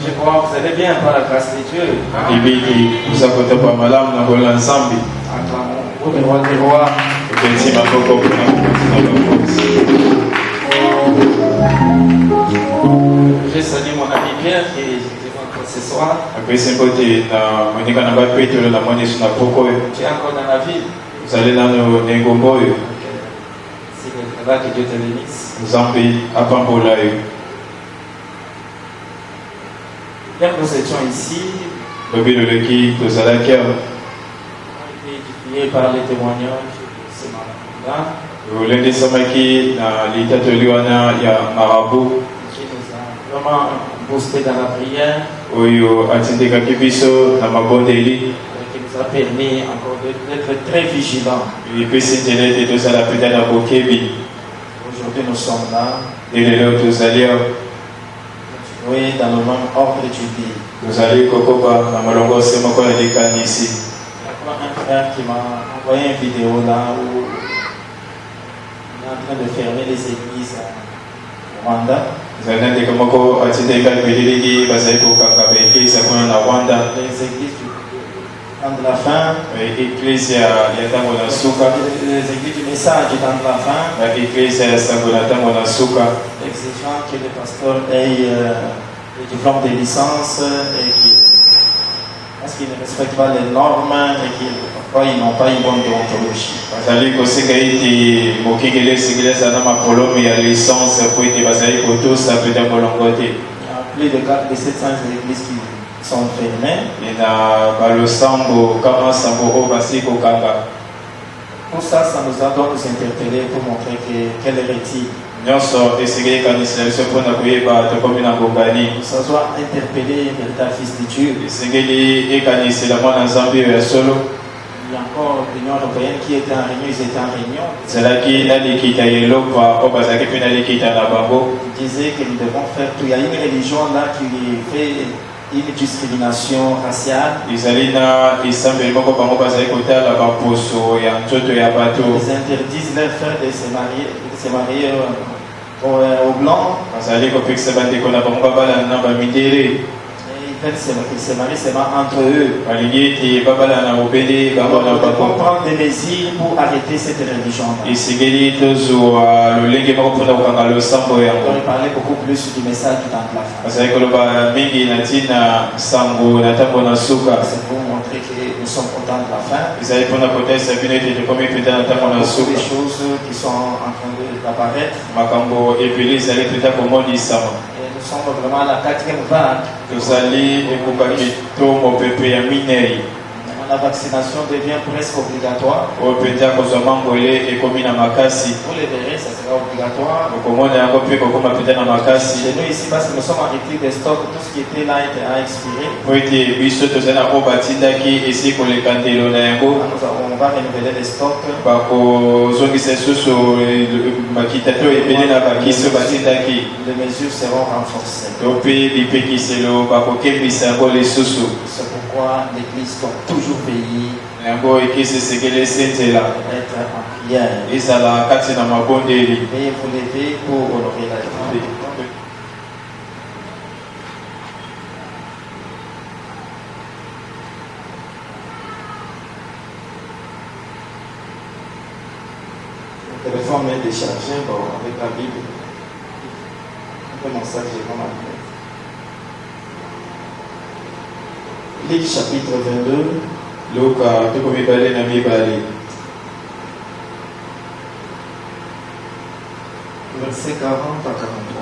Je crois que vous allez bien par la grâce de Dieu. Acclamons le roi des rois. Je salue mon ami Pierre qui est encore ce soir. Tu es encore dans la ville. Vous allez dans nos Nengomboyo. C'est là que Dieu te bénisse. Hier nous étions ici. On a été édifiés par les témoignages de ce matin-là. Qui nous a vraiment boosté dans la prière. Qui nous a permis encore d'être très vigilants. Aujourd'hui nous sommes là. Oui, dans le même ordre du dit. Il y a un frère qui m'a envoyé une vidéo là où on est en train de fermer les églises au Rwanda. Les églises du temps de la fin. Les églises du message du temps de la fin. Exigeant que les pasteurs aient le diplôme de licence et parce qu'ils ne respectent pas les normes et qu'ils n'ont pas une bonne déontologie. Il y a plus de 700 églises qui sont fermées. Pour ça, ça nous a donc nous interpellé pour montrer quelle hérétique. Ça soit interpellé un véritable fils de Dieu. Il y a encore l'Union européenne qui était en réunion, ils étaient en réunion. Ils disaient que nous devons faire tout. Il y a une religion là qui fait une discrimination raciale. Ils interdisent leurs frères de se marier aux blancs. Ils se marient seulement entre eux. Ils vont prendre des mesures pour arrêter cette religion-là. On parlait beaucoup plus du message du temps de la fin. C'est pour montrer que nous sommes au temps de la fin. Beaucoup de choses qui sont en train d'apparaître. Nous sommes vraiment à la 4e vague. La vaccination devient presque obligatoire. Pour les bébés, ça sera obligatoire. Chez nous ici, parce que nous sommes en rupture de stock, tout ce qui était là a expiré. On va renouveler les stocks. Les mesures seront renforcées. C'est pourquoi l'Église doit toujours veiller être en prière. Veuillez vous lever pour honorer la vie. Le téléphone est déchargé avec la Bible. Un peu mon sac, j'ai vraiment appris. Luc chapitre 22. Verset 40 à 43.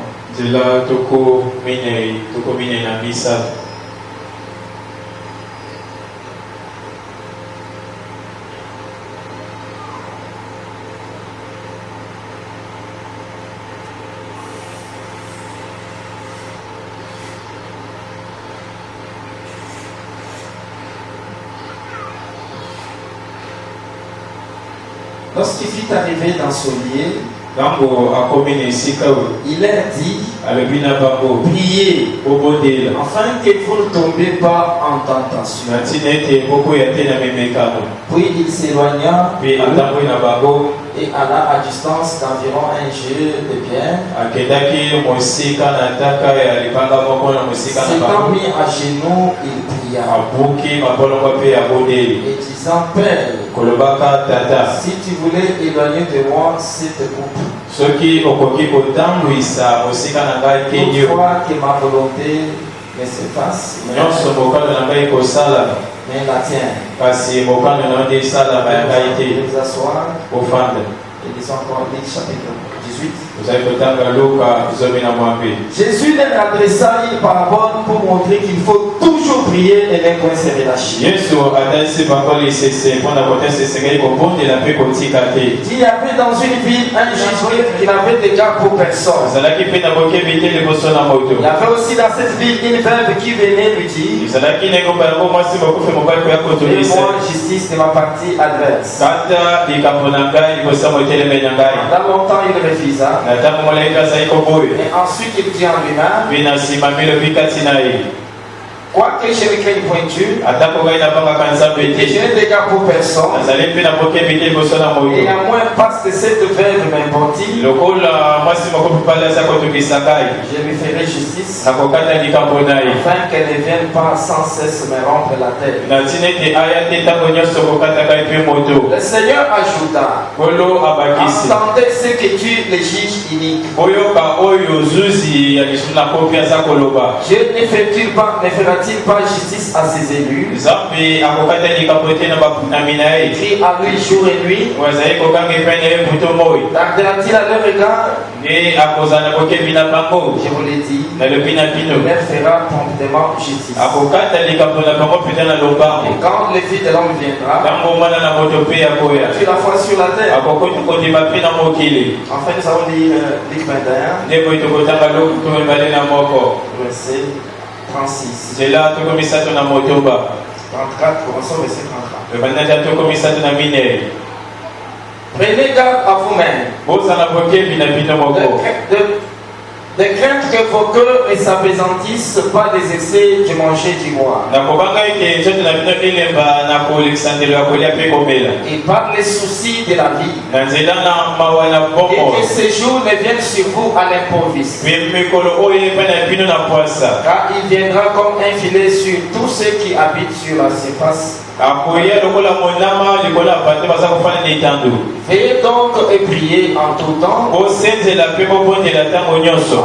Lorsqu'il fut arrivé dans ce lieu, il leur dit Priez afin que vous ne tombiez pas en tentation. Puis il s'éloigna et alla à distance d'environ un jour de pierre. S'étant mis à genoux, il pria et disant, Père, si tu voulais éloigner de moi cette coupe, toutefois que ma volonté ne se fasse, mais la tienne. Nous asseoir et lisons encore Luc chapitre 18. Jésus leur adressa une parabole pour montrer qu'il faut toujours prier et ne point se relâcher. Il y avait dans une ville un juge qui n'avait d'égard pour personne. Il y avait aussi dans cette ville une veuve qui venait lui dire, fais-moi justice de ma partie adverse. Dans longtemps il refusa. Et ensuite il dit en lui-même, quoique je ne craigne point Dieu, et je n'ai d'égard pour personne, et à moins parce que cette veuve m'importune, je lui ferai justice, afin qu'elle ne vienne pas sans cesse me rompre la tête. Le Seigneur ajouta, entendez ce que tue les juges iniques. Dieu ne fera-t-il pas justice à ses élus? Écrit à lui jour et nuit. Tardera-t-il à leur égard? Je vous l'ai dit, il leur fera promptement justice. Et quand le Fils de l'homme viendra, tu la foi sur la terre. Enfin, nous allons lire Luc 21, verset 36. 34, commençons verset 34. Prenez garde à vous-même. De crainte que vos cœurs ne s'apaisantissent pas des excès du manger du bois. Et par les soucis de la vie. Et que ces jours ne viennent sur vous à l'improviste. Car il viendra comme un filet sur tous ceux qui habitent sur la surface. Veillez donc et priez en tout temps,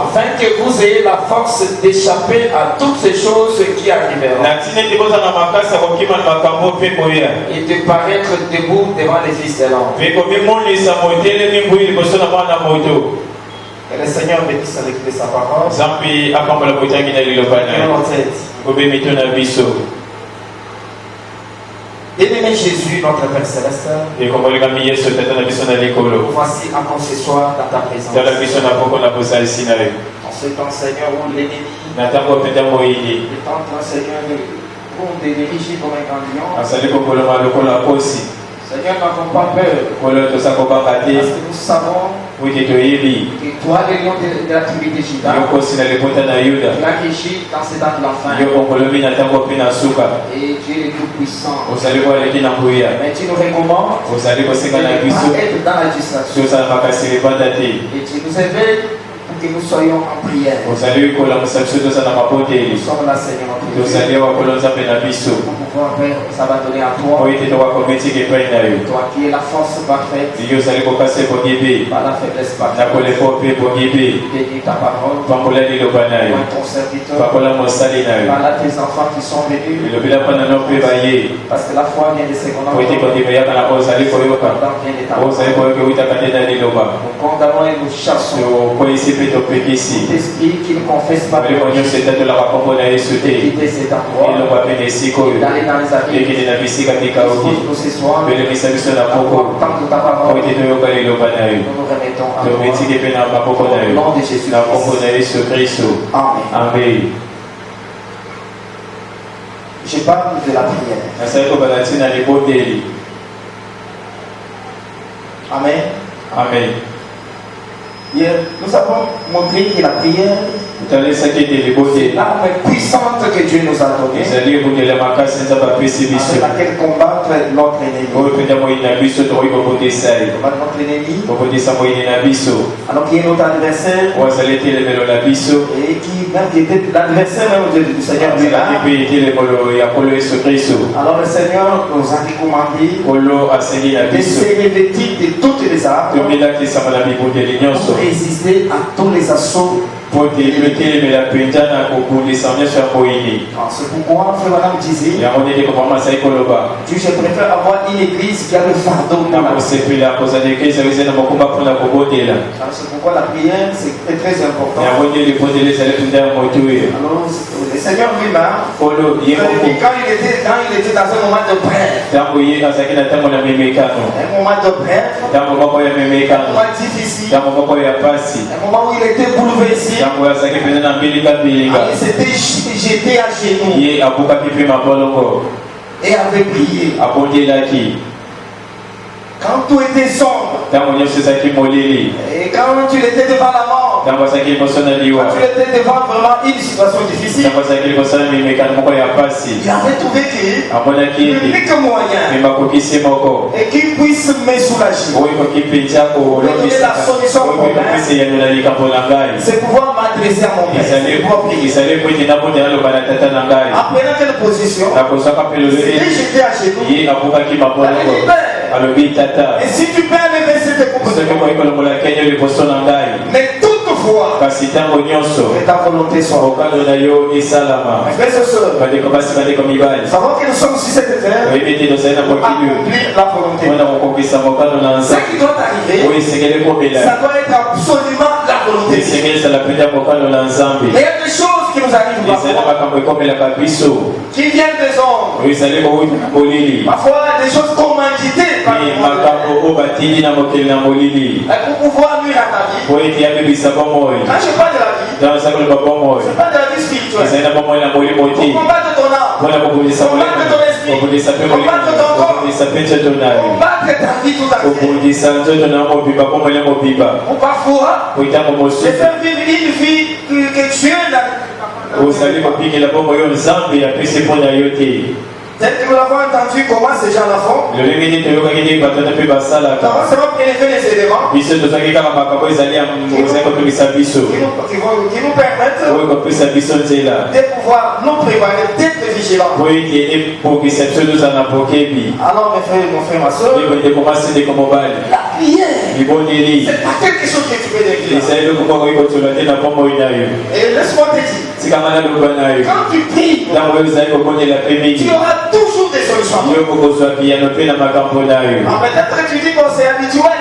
afin que vous ayez la force d'échapper à toutes ces choses qui arriveront et de paraître debout devant les fils de l'homme. Que le Seigneur bénisse avec sa parole. Bien-aimé Jésus, notre Père Céleste, voici encore ce soir dans ta présence. En ce temps, Seigneur, où l'ennemi tente, Seigneur, de diriger comme un gagnon. Seigneur, n'avons pas peur, parce que nous savons que toi, le lion de la tribu de Juda, tu as régi dans ces temps de la fin. Et Dieu est tout-puissant. Mais tu nous recommandes de ne pas être dans la distraction. Et tu nous éveilles pour que nous soyons en prière. Nous sommes là, Seigneur, en prière. Pour pouvoir s'abandonner à toi. Toi qui es la force parfaite. Par la faiblesse parfaite. Bénis ta parole. Toi ton serviteur. Par là tes enfants qui sont venus. Parce que la foi vient de ce qu'on entend. Nous condamnons et nous chassons cet esprit qui ne confesse pas de quitter cet endroit, d'aller dans les abîmes. Nous ce soir, entendre ta parole, nous nous remettons à toi. Au nom de Jésus-Christ. Amen. Je parle de la prière. Amen. Amen. Nous avons montré que la prière est l'arme puissante que Dieu nous a donnée avec laquelle combattre notre ennemi. Notre ennemi, alors qui est notre adversaire et qui était l'adversaire même du Seigneur lui-même. Alors le Seigneur nous a recommandé de se revêtir de toutes les armes pour résister à tous les assauts. C'est pourquoi Frère Madame disait, Dieu, je préfère avoir une église qui a le fardeau. Alors c'est pourquoi la prière c'est très important. Alors le Seigneur lui-même, quand il était dans un moment de prière, un moment de prière, un moment difficile, un moment où il était bouleversé, il s'était jeté à genoux et avait prié. Quand tout était sombre, et quand tu étais devant la mort, quand tu étais devant vraiment une situation difficile, il avait trouvé l'unique moyen et qu'il puisse me soulager, me donner la solution au problème, c'est pouvoir m'adresser à mon Père. Après quelle position, c'était jeté à genoux. Et si tu peux aller vers cette proposition, mais toutefois, que ta volonté soit. Frères et sœurs, savoir que nous sommes sur cette terre pour accomplir la volonté. Ce qui doit arriver, ça doit être absolument la volonté. Mais il y a des choses qui nous arrivent qui viennent des hommes. Parfois des choses commanditées par pour pouvoir nuire à ta vie. Quand je parle de la vie, je parle de la vie spirituelle. Pour combattre ton âme, combattre ton esprit, combattre ton corps, combattre ta vie tout entière. Ou parfois, de faire vivre une vie que Dieu n'a. Tel que nous l'avons entendu, comment ces gens-là font. Nous avons seulement élevé les éléments qui nous permettent de pouvoir nous préparer, d'être vigilants. Alors mes frères, mon frère, ma soeur, la prière, c'est pas quelque chose que tu peux négliger. Et laisse-moi te dire, quand tu pries, tu auras toujours des solutions. Peut-être que tu dis que c'est habituel.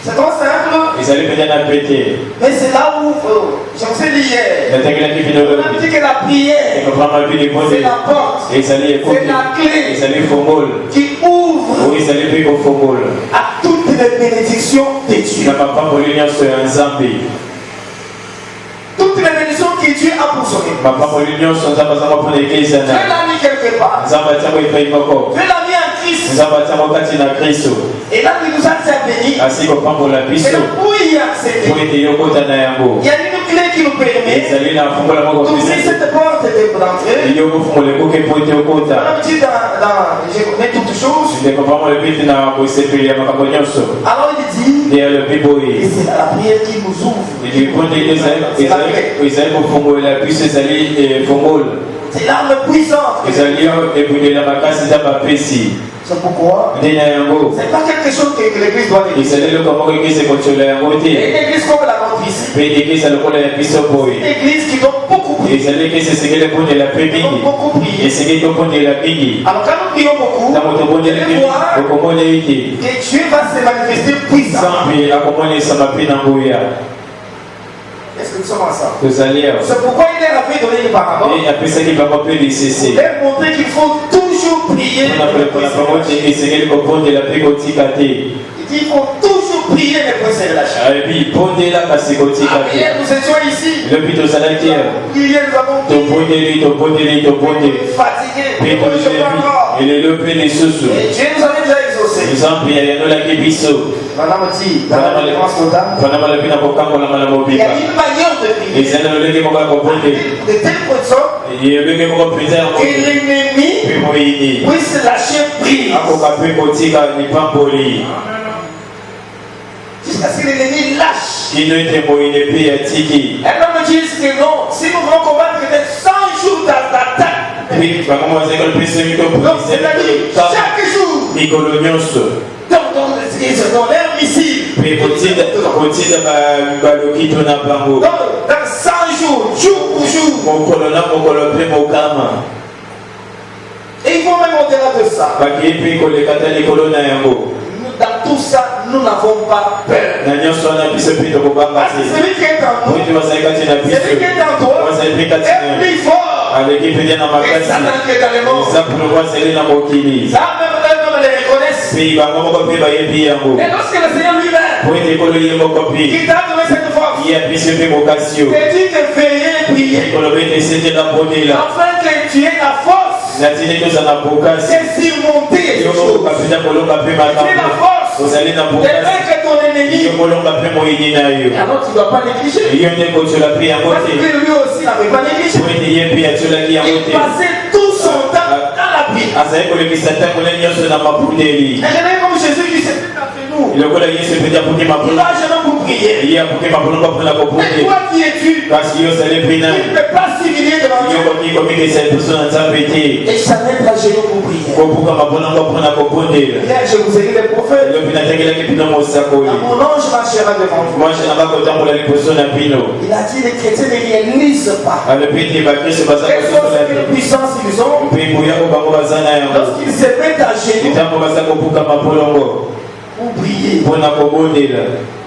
C'est trop simple. Mais c'est là où j'en sais hier. On a dit que la prière, c'est la porte, c'est la clé qui ouvre à toutes les bénédictions de Dieu. Toutes les bénédictions que Dieu a pour son Église. Dieu l'a mis quelque part. Dieu l'a mis en Christ. Et là, il nous a bénis. Et donc, pour y accéder, il y a une clé qui nous permet d'ouvrir cette porte d'entrée. Comme dit je connais toutes choses. Alors il dit, et c'est la prière qui nous ouvre. C'est l'arme puissante. C'est pourquoi c'est pas quelque chose que l'église doit dire. Et une église comme la nôtre ici, une église qui doit beaucoup prier. Beaucoup prier. Alors quand nous prions beaucoup, vous allez voir que Dieu va se manifester puissamment. Est-ce que nous sommes ensemble? C'est pourquoi il leur a fait donner une parabole. Pour leur montrer qu'il faut toujours prier. Il dit qu'il faut toujours prier les points de la chair. Hier nous étions ici. Hier nous avons prié. Fatigués. Et Dieu nous avait déjà exaucé. dans la défense totale, il y a une manière de prier. De telle sorte que l'ennemi puisse lâcher prise. Jusqu'à ce que l'ennemi lâche. Et l'homme me dit que non, si nous voulons combattre peut-être 100 jours d'attaque. Donc c'est-à-dire chaque jour. Dans l'air missile. Donc dans 100 jours, jour pour jour. Et il faut même au-delà de ça. Dans tout ça, nous n'avons pas peur. Parce que celui qui est en nous, celui qui est en toi, est plus fort. Et Satan qui est dans le monde. Ça même les reconnaissent. Et lorsque le Seigneur lui-même, qui t'a donné cette force, te dit de veiller, prier, afin que tu aies la force. C'est surmonter les choses. Tu as la force de vaincre ton ennemi. Alors tu ne dois pas négliger. Parce que lui aussi n'avait pas négligé. Il passait tout son temps dans la prière. Et comme Jésus qui s'est fait entre nous, il va jamais pour prier. Mais toi qui es-tu, il ne peut pas s'humilier devant Dieu. Et ça met à genoux pour prier. Hier, je vous ai dit les prophètes. Mon ange marchera devant vous. Il a dit les chrétiens ne réalisent pas. Quelle puissance ils ont. Lorsqu'ils se mettent à genoux pour prier.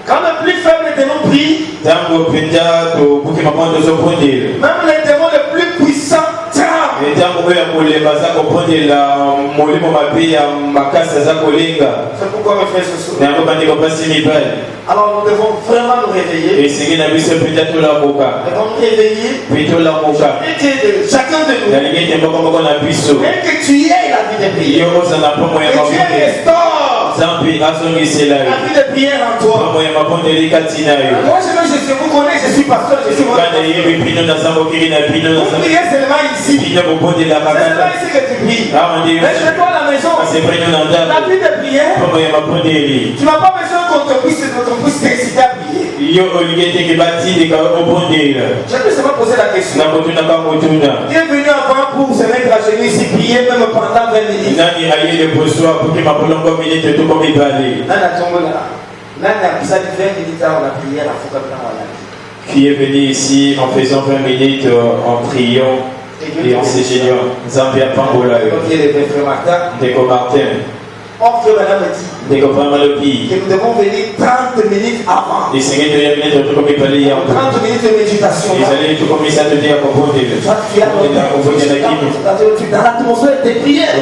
Quand le plus faible des démons prie, même les démons les plus puissants tremblent. C'est pourquoi mes frères se souviennent. Alors nous devons vraiment nous réveiller. Nous devons nous réveiller. Et chacun de nous. Même que tu aies la vie de prière. Que tu aies restaure la vie de prière en toi. Moi je vous connais, je suis pasteur, je suis votre pasteur. Vous priez seulement ici. C'est seulement ici que tu pries. Mais chez toi à la maison, la vie de prière, tu n'as pas besoin qu'on te puisse t'inciter à prier. Je peux seulement poser la question. Qui est venu avant pour se mettre à genoux ici, prier même pendant 20 minutes? Qui est venu ici en faisant 20 minutes en priant et en s'égignant. Zambia Pambola. Or, Dieu madame dit que nous devons venir 30 minutes avant. 30 minutes de méditation. Dans l'atmosphère des prières.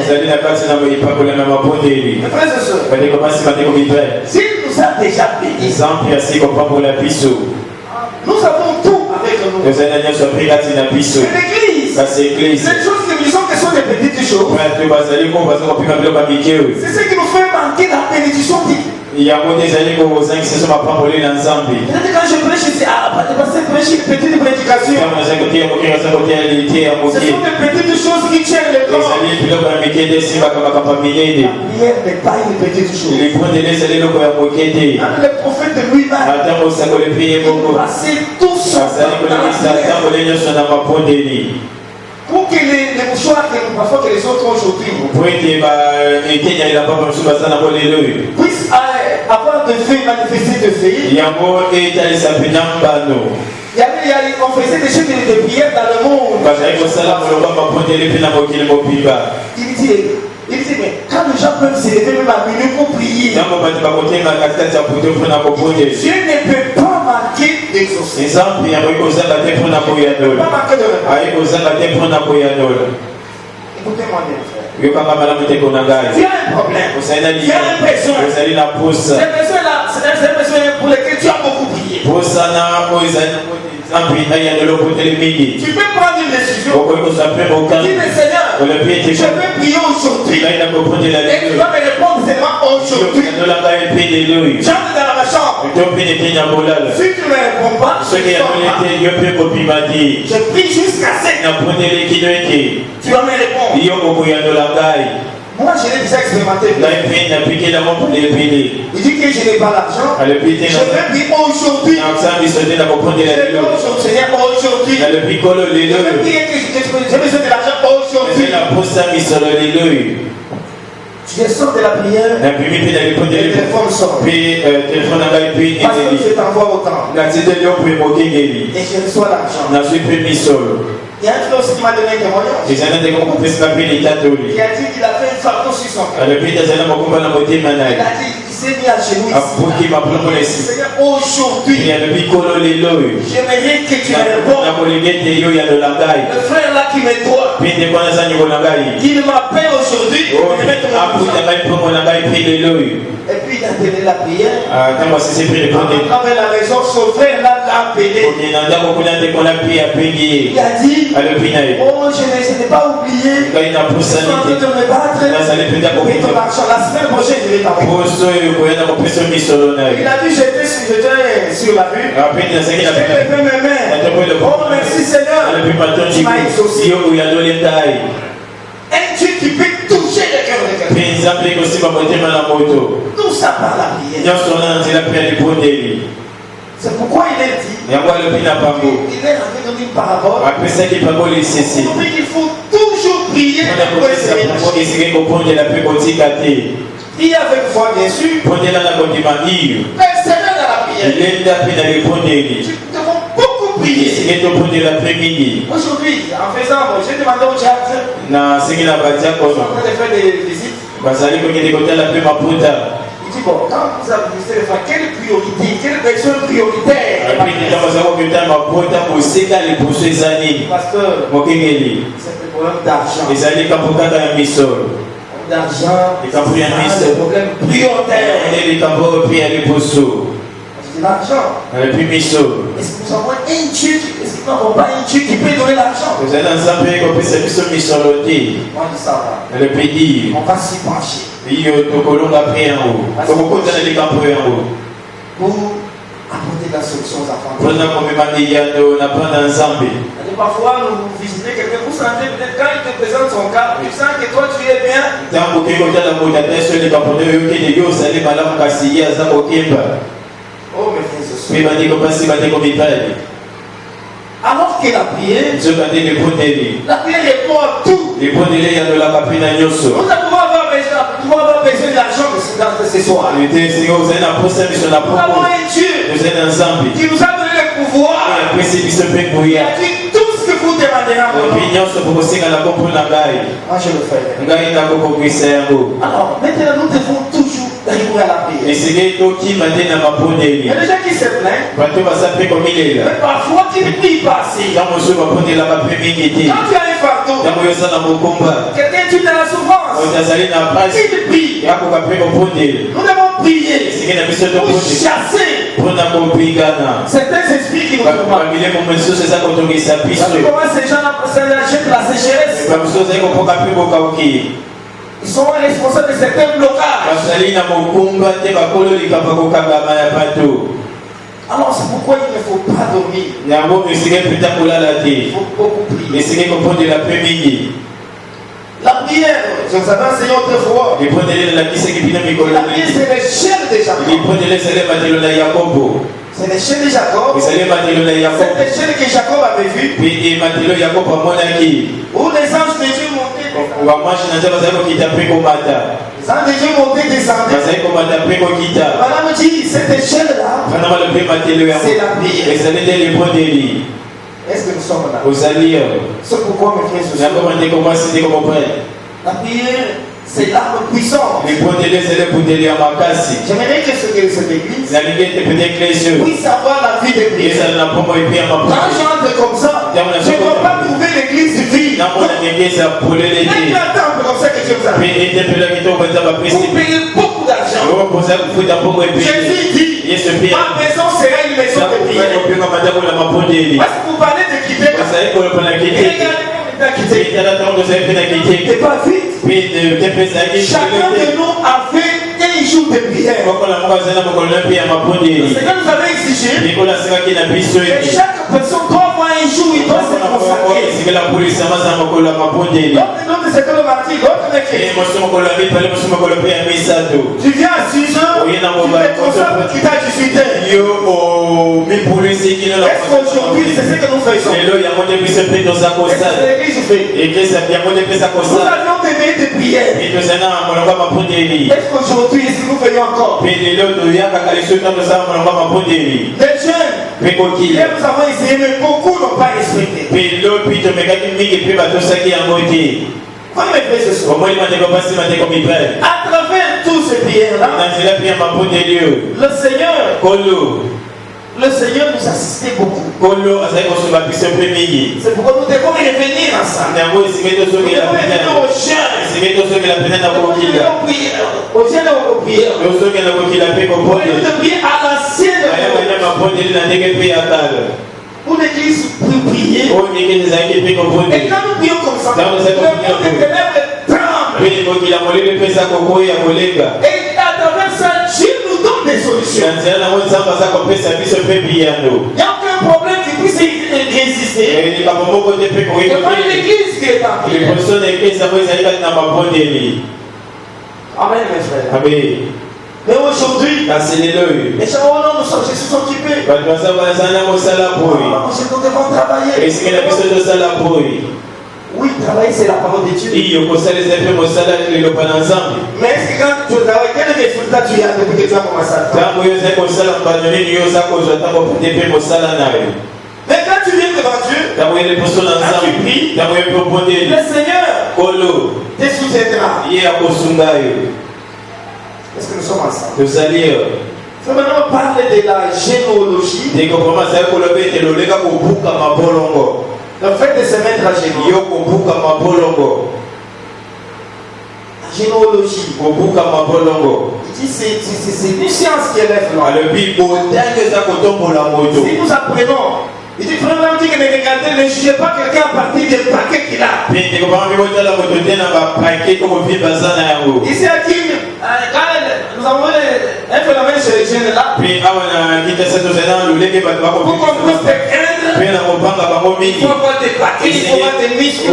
Mes frères et sœurs, s'il nous a déjà bénis, nous avons tout avec nous. C'est l'église. Les choses que nous disons que sont des petites choses. C'est ce qui nous fait manquer la bénédiction divine. Quand je prêche ici, parce que prêcher une petite prédication, ce sont des petites choses qui tiennent le corps. La prière n'est pas une petite chose. Le prophète de lui-même, il passait tout son temps dans la prière. Pour que les mouchoirs parfois que les autres ont aujourd'hui puissent avoir de feu, manifester de feu. On faisait des choses de prière dans le monde. Il dit, mais quand les gens peuvent se lever même à minuit pour prier, Dieu ne peut pas manquer d'exaucer. Il ne peut pas manquer de réponse. Écoutez-moi bien, frère. Il y a un problème. Il y a un besoin. C'est un besoin pour lequel tu as beaucoup prié. Tu peux prendre une décision. Dis le Seigneur, je veux prier aujourd'hui. Et tu vas me répondre seulement moi aujourd'hui. J'entre dans ma chambre. Si tu ne me réponds pas, je prie jusqu'à 7. Tu vas me répondre. Moi, je l'ai déjà expérimenté. Il dit que je n'ai pas l'argent. Je vais prier aujourd'hui. Je vais aujourd'hui. Je vais prier que j'ai besoin de l'argent aujourd'hui. Tu sors de la prière. Le téléphone sort. Parce que je t'envoie autant. Et je reçois l'argent. Il y a un frère aussi qui m'a donné un témoignage. Il a dit qu'il a fait une fardeau sur son cœur. Il a dit qu'il s'est mis à genoux ici. Seigneur, aujourd'hui, j'aimerais que tu me répondes. Le frère là qui me doit, il m'appelle aujourd'hui. Et puis il a donné la prière. À travers la maison, son frère là l'a appelé. Il a dit, oh, je n'ai pas oublié. Je suis en train de me battre. Et ton argent, la semaine prochaine, je vais t'envoyer. Il a dit, j'étais sur la rue. Je levais mes mains. Oh, merci Seigneur. Tu m'as exaucé. Un Dieu qui peut toucher le cœur de quelqu'un. Tout ça par la prière. C'est pourquoi il est dit. Il est en train de donner une parabole. Il faut toujours prier pour essayer. Prier avec foi, bien sûr. Persévère dans la prière. Nous devons beaucoup prier. Aujourd'hui, en faisant, j'ai demandé au théâtre. Je suis en train de faire des visites. Il dit, bon, quand vous avez visité les femmes, quelle priorité, quelle personne prioritaire? Pasteur, c'est le problème d'argent. C'est le problème prioritaire. C'est l'argent. Est-ce que nous avons un Dieu? Est-ce que nous n'avons pas un Dieu qui peut donner l'argent? Moi, je ça va. On va s'y pencher. Pour apporter la solution aux enfants. Parfois, nous visitons quelqu'un, vous sentez peut-être quand il te présente son cas, tu sens que toi tu es bien. Oh, mes frères, alors que la prière répond à tout. Nous pouvons avoir besoin d'argent ce soir. Nous avons un Dieu qui nous a donné le pouvoir. Il a dit tout ce que vous demandez à moi. Moi, je le fais. Alors, maintenant, nous devons toujours recourir à la prière. Il y a des gens qui se plaignent. Mais parfois, qui ne prient pas assez. Quand tu as un fardeau, quelqu'un est dans la souffrance. Il prie. Nous devons prier pour chasser certains esprits qui nous tourmentent. Comment ces gens-là jettent la sécheresse? Ils sont responsables de certains blocages. Alors c'est pourquoi il ne faut pas dormir. Il faut beaucoup prier. La prière, je vous avais enseigné autrefois. La prière c'est l'échelle de Jacob. C'est l'échelle de Jacob. C'est l'échelle que Jacob avait vue. Où les anges de Dieu montaient. Les anges de Dieu montaient, descendaient. Madame dit, cette échelle-là, c'est la prière. Est-ce que nous sommes là? C'est pourquoi mes frères se sont. La prière, c'est l'arme puissante. J'aimerais que cette église puisse avoir la vie de prière. Quand j'entre comme ça, je ne peux pas trouver l'église vide. Même un temple comme ça que Dieu vous a fait. Vous payez beaucoup d'argent. Jésus dit, ma maison sera une maison de prière. Parce que vous parlez de quitter. T'es pas vite. Chacun de nous avait un un jour de prière. Le Seigneur nous avait exigé que chaque personne doit avoir un jour où il doit se consacrer. D'autres c'est que le mardi, d'autres mercredi. Tu viens à 6 heures, tu te consacres, tu t'as 18 heures. Est-ce qu'aujourd'hui c'est ce que nous faisons? Et c'est l'église fait. Nous avions des veilles de prière. Est-ce qu'aujourd'hui est-ce que nous faisons encore? Les jeunes, hier nous avons essayé, mais beaucoup n'ont pas respecté. Comment il fait ce soir? À travers tous ces prières-là, le Seigneur nous assistait beaucoup. C'est pourquoi nous devons revenir ensemble. Nous devons revenir aux jeunes. Aux jeunes aux prières. Nous devons prier à l'ancienne. Pour l'église prier. Et quand nous prions comme ça, le monde des ténèbres tremble. Et à travers ça, Dieu nous donne des solutions. Il n'y a aucun problème qui puisse exister. Devant l'église qui est en prière. Amen, mes frères. Amen. Mais aujourd'hui, les gens nous sommes occupés. Nous devons travailler. Oui, travailler c'est la parole de Dieu. Mais est-ce que quand tu travailles, quel résultat tu as depuis que tu as commencé à travailler? Mais quand tu viens devant Dieu, quand tu pries, le Seigneur te soutiendra. Est-ce que nous sommes ensemble? C'est maintenant parler de la généalogie. Le fait de se mettre à genoux. La généalogie. Il dit c'est une science qui élève l'homme. Si nous apprenons, il dit vraiment que ne jugez pas quelqu'un à partir du paquet qu'il a. Ici à King, nous avons un phénomène chez les jeunes là. Pour qu'on puisse te craindre, il faut avoir des paquets, il faut avoir des muscles.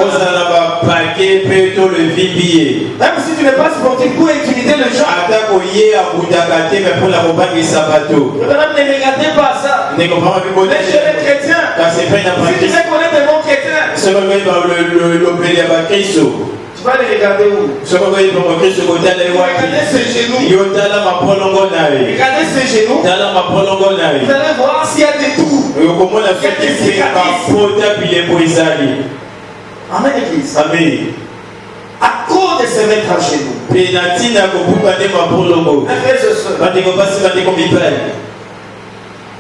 Même si tu n'es pas sportif pour intimider les gens. Ne regardez pas ça. Les jeunes chrétiens, si tu sais qu'on est des bons chrétiens, tu vas les regarder où? Regardez ses genoux. Regardez ses genoux. Vous allez voir s'il y a des trous. Il y a des cicatrices. Amen, église. Amen. À cause de se mettre à genoux.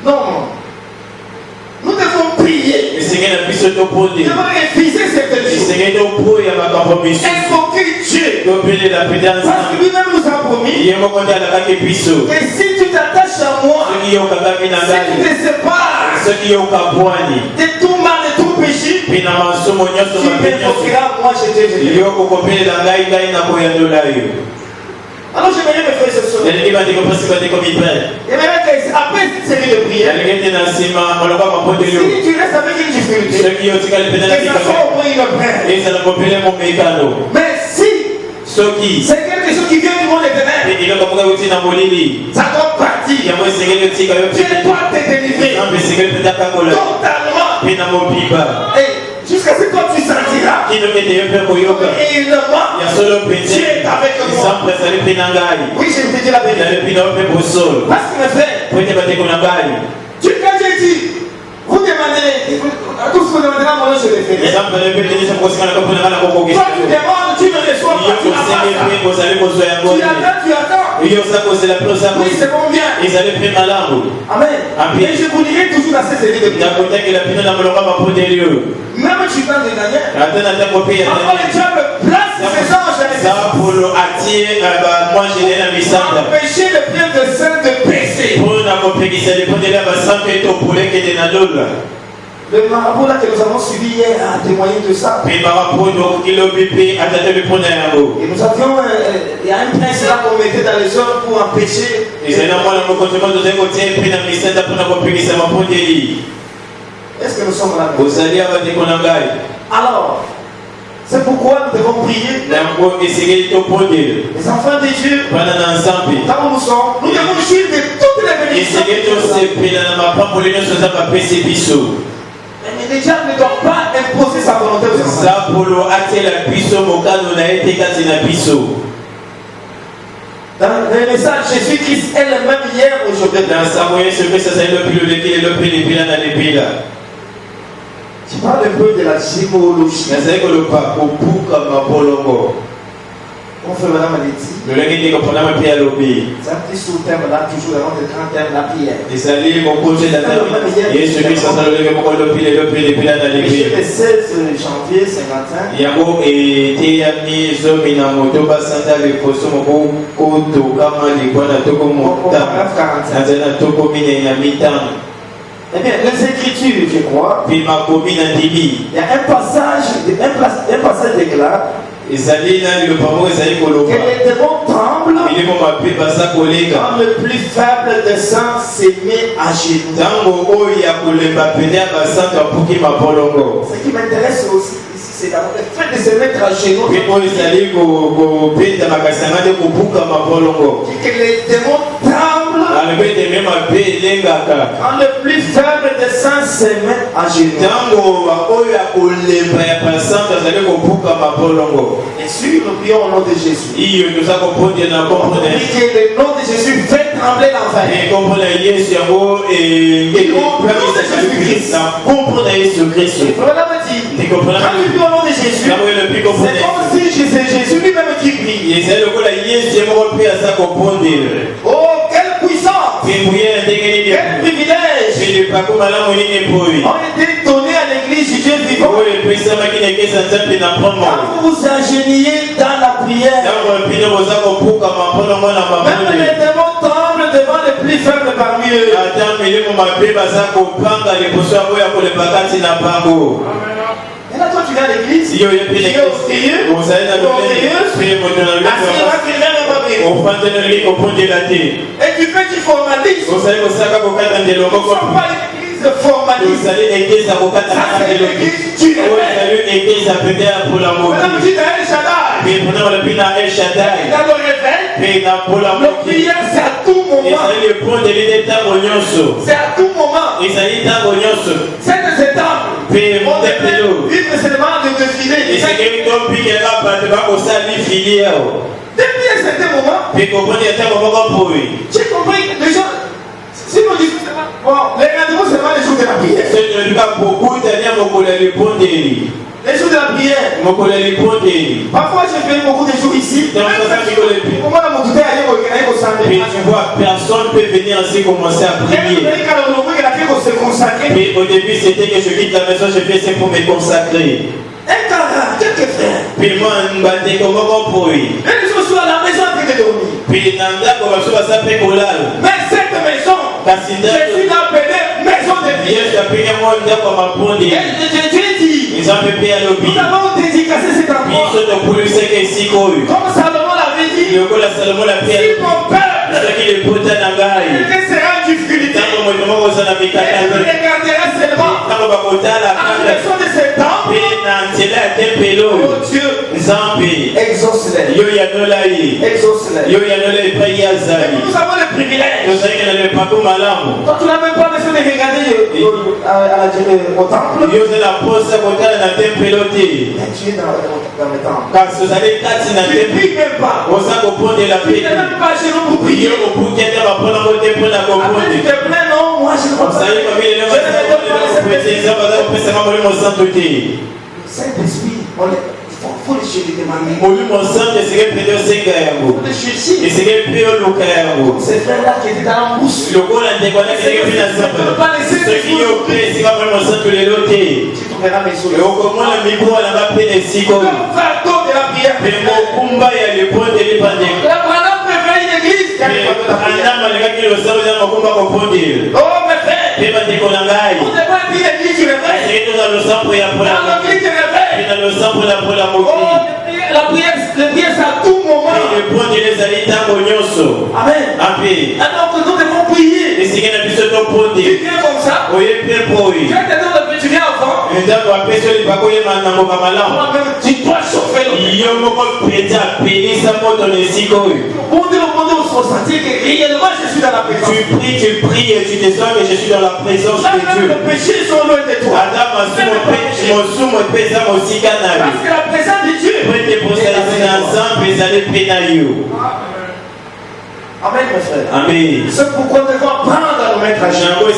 Non. Nous devons prier. Nous devons refuser cette chose. Invoquer Dieu. Parce que lui-même nous a promis que si tu t'attaches à moi, si tu te sépares de tout mal, de tout péché, tu m'invoqueras, moi je te alors j'aimerais me faire ce soir. J'aimerais qu'après cette série de prières, si tu restes avec une difficulté, que ça soit au moins une prière. Mais si c'est quelque chose qui vient du monde éternel, ça doit partir. Dieu doit te délivrer totalement. Et jusqu'à ce que toi tu sentiras réellement Dieu est avec moi. Oui, je me dis la vérité. Parce que mes frères, Dieu, quand j'ai dit, vous demandez, tout ce que vous demandez à moi, je le fais. Toi tu demandes, tu ne reçois pas, tu attends. Oui, c'est bon bien. Amen. Et je vous dirai toujours dans ces séries de prières. Même si tu t'en dégages, parfois le diable place ses anges pour empêcher le bien de saint de pécher. Le marabout là que nous avons suivi hier a témoigné de ça. Et nous avions, il y a un prince là qu'on mettait dans les zones pour empêcher. Est-ce que nous sommes là? Alors, c'est pourquoi nous devons prier. Les enfants de Dieu, quand nous sommes, nous devons suivre de toutes les bénédictions. Mais les gens ne doivent pas imposer sa volonté aux enfants. Dans le message, Jésus-Christ est le même hier, aujourd'hui. Tu parles un peu de la généalogie. On fait madame Aleti. C'est un petit sous-thème là, toujours avant le grand thème, la prière. Et le 16 janvier, Saint-Martin. Eh bien, les Écritures, je crois, il y a un passage déclare que les démons tremblent quand le plus faible des saints se met à genoux. Ce qui m'intéresse aussi ici, c'est d'avoir le fait de se mettre à genoux. Que les démons tremblent quand le plus faible des saints se met à genoux. Bien sûr, nous prions au nom de Jésus. Que le nom de Jésus fait trembler l'enfer. Quand nous prions au nom de Jésus, c'est comme si c'est Jésus lui-même qui prie. Oh, quelle puissance! Quel privilège! Ont été donnés à l'église du Dieu vivant. Quand vous vous agenouillez dans la prière, même les démons tremblent devant les plus faibles parmi eux. Et là, toi, tu viens à l'église, tu es orgueilleux, et tu fais du formalisme. Ce ne sont pas l'église formaliste. Ça, c'est l'église du Madame dit à El Shaddai. Dans le réveil, la prière, c'est à tout moment. C'est à tout moment. C'est des étapes. On devait vivre seulement de défiler. Depuis un certain moment, j'ai compris que les gens, si nous disons bon, les rendez-vous c'est pas les jours de la prière. Les jours de la prière. Parfois je fais beaucoup de jours ici. Comment la montée à l'époque et tu vois, personne ne peut venir ainsi commencer à prier. Et au début c'était que je quitte la maison, je fais ça pour me consacrer. Quelques frères. Puis moi, je me comment pour lui. Et les gens sont à la maison en train de dormir. Puis mais cette maison, Jésus l'a appelée maison de prière. Et Dieu dit, nous avons dédicacé cet endroit. Comme Salomon l'avait dit, si mon peuple sera en difficulté, il regardera seulement à la maison de cet temple. Oh Dieu, exauce-les. Exauce-les. Nous avons le privilège. Quand tu n'as même pas besoin de regarder au temple, mais tu es dans le temple. Tu ne pries même pas. Tu n'es même pas chez nous pour prier. Après tu te plains, non, moi je ne crois pas. Saint-Esprit, il faut les chercher demander. Il faut les chercher. Ces frères-là qui étaient dans la mousse. Tu ne peux pas laisser les choses. Tu trouveras mes souliers. Le fardeau de la prière. La préférée une église. Oh mes frères. Pema ndeko na ngai. Vous devez être une église qui réveille. Seke toza losambo ya pola. Dans l'église qui réveille. Na losambo la pola moki. La prière, c'est à tout moment. Le point de les alita konyoso. Amen. Amen. Alors que nous devons prier. Et seke na biso to ponde. Tu viens comme ça. Oye pe poi. Tu viens avant. Ndako apeso libako ye manango kamala. Tu dois chauffer le Yo moko peta pelisa moto nesiko. Bon Dieu, faut sentir que réellement je suis dans la présence. Tu pries et tu te sens que je suis dans la présence de Dieu. Les péchés sont loin de toi. Parce que la présence de Dieu. Amen, mes frères. Amen. C'est pourquoi nous devons apprendre à nous mettre à genoux. Il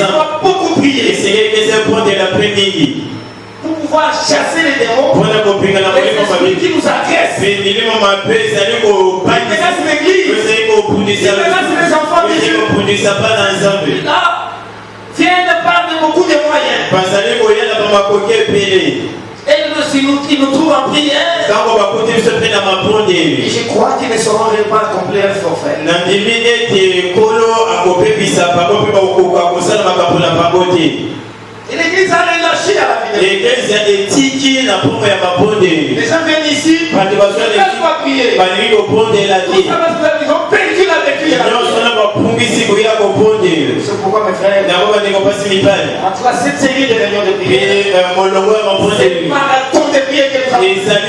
faut beaucoup prier. Pour pouvoir chasser les démons, les esprits qui nous agressent. Les enfants de Dieu. Là, Dieu ne parle de beaucoup de moyens. Et il nous trouve en prière. Et je crois qu'ils ne sauront pas accomplir leur forfait. Et l'église a relâché à la vie. Les gens viennent ici. Ils ne peuvent pas prier. Ils ont perdu la lecture. C'est pourquoi mes frères, entre cette série de réunions de prière, c'est marathon de prière que nous avons.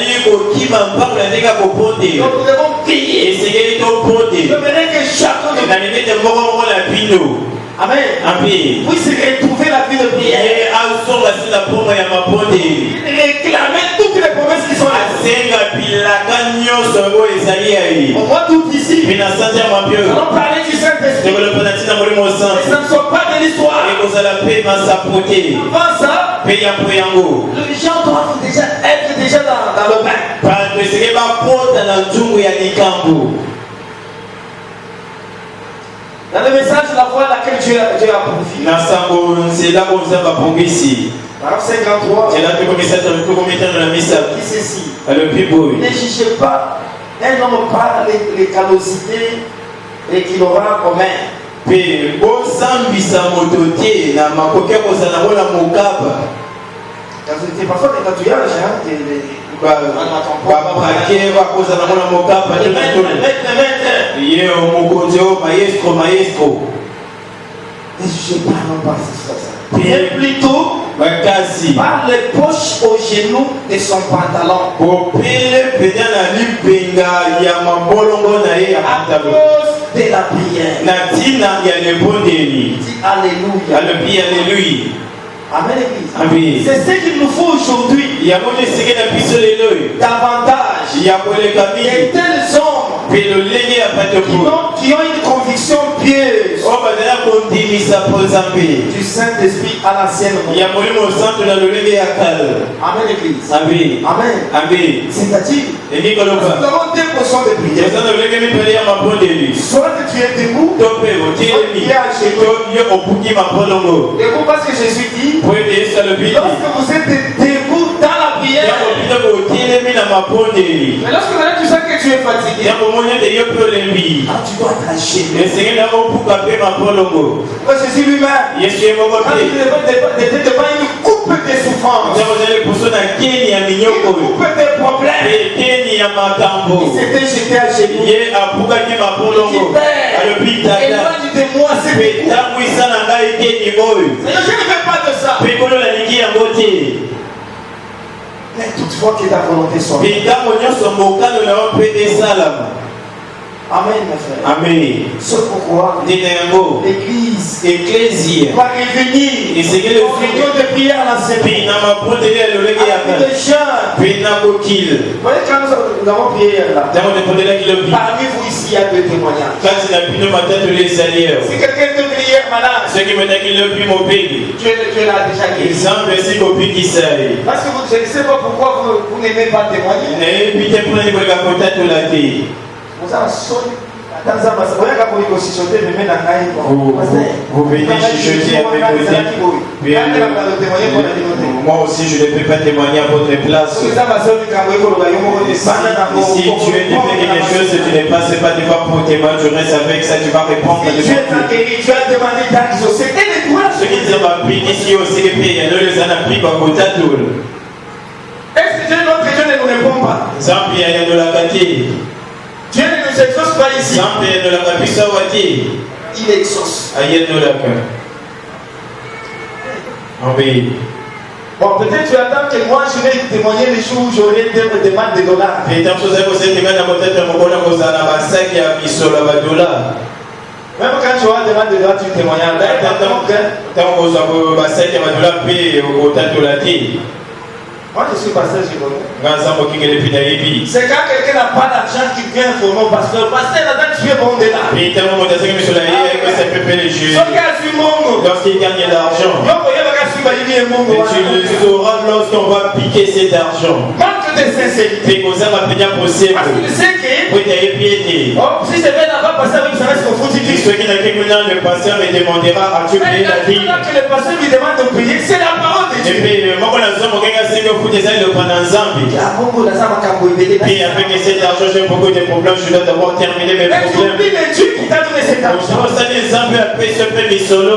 Nous devons prier. J'aimerais que chacun de nous, amen, puisse retrouver la vie de prière. Réclamer toutes les promesses qui sont là. On voit tout ici. Nous allons parler du Saint-Esprit. Ce ne sont pas de l'histoire. Avant ça, les gens doivent déjà être dans le bain. Dans le message, la voie à laquelle Dieu a profité. Paragraphe 53. Qui ceci. Ne jugez pas un homme par les callosités et qu'il aura en main. Parfois des tatouages, maestro. Ne jugez pas un homme par ça. Et plutôt par les poches aux genoux de son pantalon. À cause de la prière. Dis alléluia. Amen, Église. C'est ce qu'il nous faut aujourd'hui. Davantage. Et tels hommes qui ont une conviction pieuse du Saint-Esprit à l'ancienne. Amen, Église. Amen. C'est-à-dire, nous avons deux positions de prière. Soit tu es debout, soit tu es à genoux. Debout parce que Jésus dit, lorsque vous êtes debout dans la prière, mais lorsque tu sens que tu es fatigué, tu dois t'enchaîner. Jésus lui-même, quand il était devant une coupe de souffrance, une coupe de problèmes, il s'était jeté à genoux. Il dit, Père, éloigne de moi ces coups. Je ne veux pas de ça. Mais toutefois que ta volonté soit. Amen, mes frères. Amen. C'est pourquoi l'église va revenir aux réunions de prière à la semaine. Avec des gens. Vous voyez, quand nous avons prié là, parmi vous ici, il y a deux témoignages. Si quelqu'un te prie hier malade, tu l'as déjà guéri. Parce que je ne sais pas pourquoi vous n'aimez pas témoigner. Vous avez sonné. Vous venez chuchoter avec vos moi aussi je ne peux pas témoigner à votre place. Si tu es défait quelque chose, tu ne passes pas devant pour témoigner, tu restes avec ça, tu vas répondre. Si tu as guéri, tu as demandé d'exaucer. Ce qui dit ma prière ici aussi, et puis il y a deux ans à prier comme au tatoul. Est-ce que notre Dieu ne nous répond pas? Zambi il y a de la qualité. Dieu ne nous exauce pas ici. Zambi il y a de la capitale. Il exauce. Aïe de la cœur. Oui. Bon, peut-être tu attends que moi je vais témoigner les jours où j'aurai des demandes de dollars. Et tant que vous êtes témoigné, peut-être que vous avez un sac qui a mis sur la dollar. Même quand tu auras des demandes de dollars, tu témoignes. Tant que vous avez un sac qui a dollar payé au taux de la tête. Moi je suis pasteur, je connais. C'est quand quelqu'un n'a pas d'argent qui vient informer au pasteur. Pasteur, là-dedans tu es bon de là. Et tellement de que sur la ligne, que ça peut payer les jeux. Lorsqu'il gagne de l'argent. Tu le sauras lorsqu'on va piquer cet argent. Manque de sincérité. Parce que tu sais que oui, si je vais là-bas, pasteur, il s'arrête au foot. Ce qui n'a qu'un moment, le pasteur me demandera as-tu payé la vie? Que le pasteur lui demande de payer, c'est la parole de Dieu. Et puis, le moment où le pendant Zambie. Et avec cet argent, j'ai beaucoup de problèmes. Je dois d'abord terminer mes problèmes. Mais Dieu qui t'a donné cet argent. Mes frères et sœurs,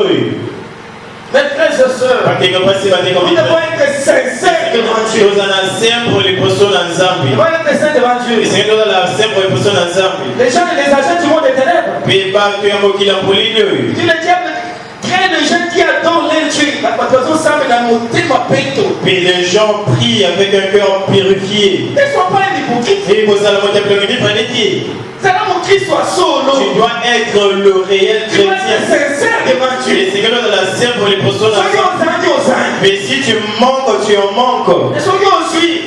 nous devons être sincères devant Dieu. Nous devons être sincères devant Dieu. Les gens et les agents du monde des ténèbres. Tu le diable crée les gens qui adorent les Dieu. Puis les gens prient avec un cœur purifié. Ils ne sont pas hypocrites. Tu dois être le réel chrétien. Et c'est que dans la scène pour les personnes. Mais si tu manques, tu en manques.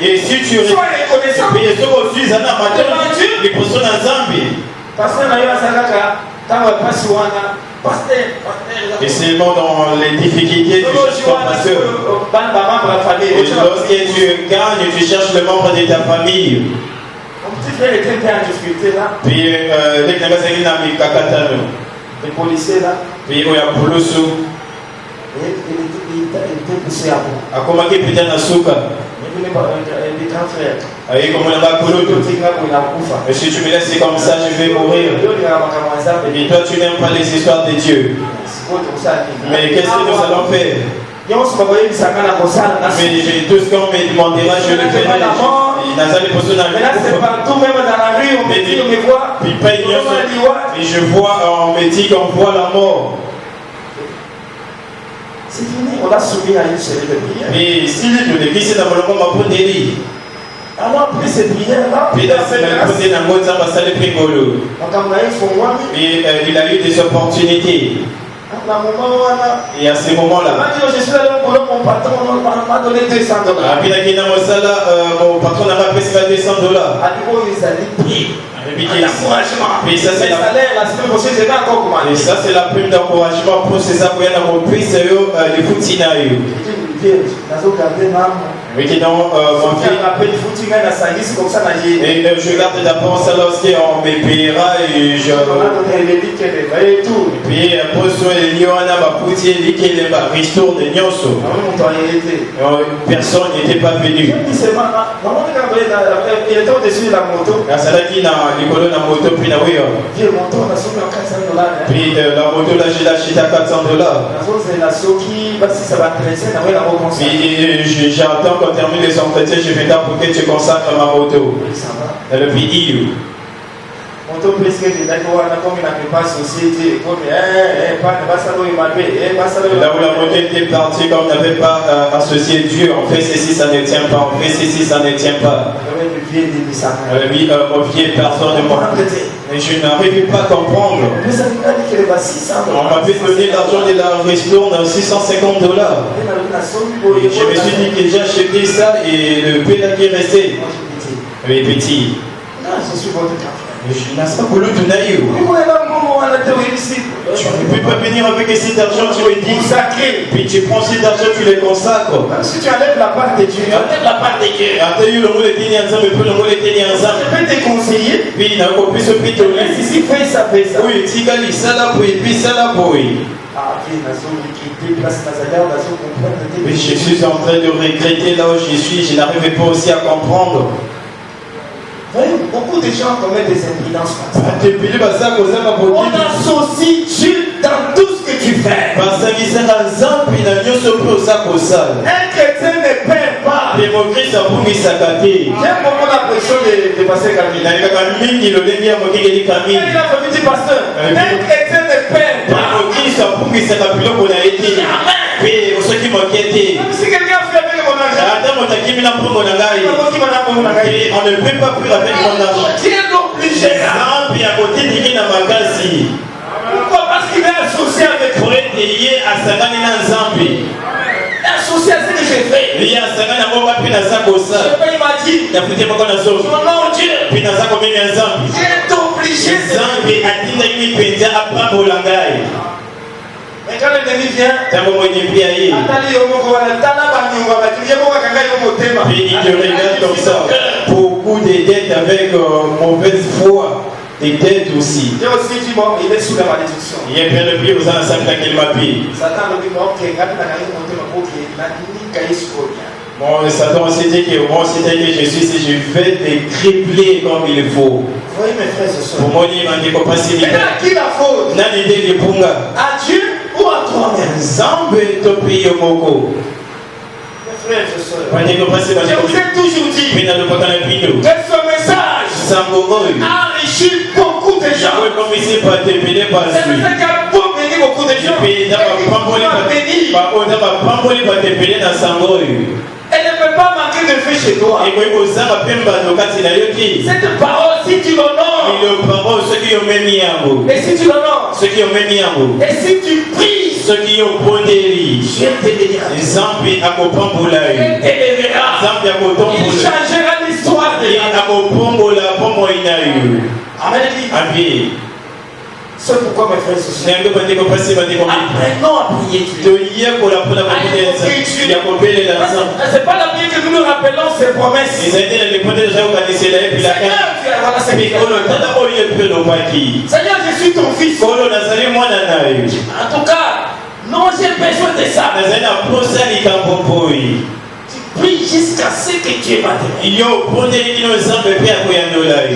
Et si tu restes les personnes en Zambie. Et c'est bon dans les difficultés, tu cherches ton pasteur. Et lorsque tu gagnes, tu cherches le membre de ta famille. Mon petit frère était bien en difficulté là. Puis, les policiers là. Puis, il y a Poulousou. Il était poussé à bout. À comment il peut être Souka? Il est grand frère. Et comme on a et si tu me laisses comme ça, je vais mourir. Et toi, tu n'aimes pas les histoires de Dieu. Mais qu'est-ce que nous allons faire? Mais tout ce qu'on me demandera, je le ferai. C'est partout, même dans la rue, on me dit, on me voit. Et je vois, on me dit qu'on voit la mort. C'est fini, on a soumis à une série de prières. Mais si nous ne vissons dans le monde, on peut dire. Alors après ces prières-là, et il a eu des opportunités. Et à ce moment-là, je suis allé au boulot, mon patron m'a donné $200. Mon patron n'a pas payé $200. Et ça c'est la prime d'encouragement pour ces appels à reprise les foutinailles. Oui, qui donc mon fils. Et je garde d'abord ça lorsqu'on me payera et je. Puis pour ceux qui ont un poutier, qui est le retour de Nyoso. Personne n'était pas venu. Il était au-dessus de la moto. C'est là qu'il a l'école de la moto puis la oui. Puis la moto là j'ai acheté à $400. Puis j'attends qu'on termine les entretiens, je vais pour que tu consacres ma moto. Dans le pays. Là où la moto était partie, comme on n'avait pas associé Dieu, on fait ceci, ça ne tient pas, on fait ceci, ça ne tient pas. Mon vieil personne de moi. Mais je n'arrive pas à comprendre. On m'avait donné l'argent de la restaurant $650. Et je me suis dit que j'ai acheté ça et le pédale qui est resté. Oui, petit. Non, je suis votre grand frère. Tu ne peux pas venir avec cet argent, tu es dit consacré. Puis tu prends cet argent, tu les consacres. Si tu enlèves la part de Dieu, enlève la part de Dieu. Je peux te conseiller. Puis il a compris ce piton. Si fais ça, fais ça. Oui, si Gali, ça là pour puis ça là pour. Mais je suis en train de regretter là où je suis, je n'arrivais pas aussi à comprendre. Beaucoup de gens commettent des imprudences. On associe Dieu dans tout ce que tu fais. Un chrétien ne perd pas. J'aime beaucoup la pression de pasteur Camille. Il a fait petit pasteur. Un chrétien ne perd pas. Même si quelqu'un fait avec mon argent, on ne peut pas plus avec mon argent. tu es obligé. Pourquoi? Parce qu'il est associé avec toi. Associé à ce que j'ai fait. Je paye ma dîme. Mon nom Dieu. Tu es obligé. Mais quand l'ennemi vient, il te regarde comme ça. Beaucoup de dettes avec mauvaise foi. Et dettes aussi. Dieu aussi dit bon, il est sous la malédiction. Il est bien le pied aux ensembles qu'il m'a pris. Satan le dit bon, bon, Satan aussi dit que moi aussi que je suis, si je vais te tripler comme il faut. Voyez mes frères et sœurs. Pour moi, il m'a dit qu'on passe. Mais à qui la faute? À Dieu ou à toi-même? Zambe to piyo moko. Mes frères et sœurs. Je vous ai toujours dit que ce message enrichit beaucoup de gens. C'est pour bénir beaucoup de gens. Elle ne peut pas manquer de fait chez toi. Cette parole, si tu l'honores, et si tu l'honores, et si tu pries, ceux qui ont pondéré, Dieu te bénira. Il changera l'histoire de Amen. C'est pourquoi mes frères et sœurs, apprenons à prier Dieu. C'est pas la prière que nous nous rappelons ses promesses. Seigneur, je suis ton fils. En tout cas, non, j'ai besoin de ça. Tu pries jusqu'à ce que Dieu va te donner.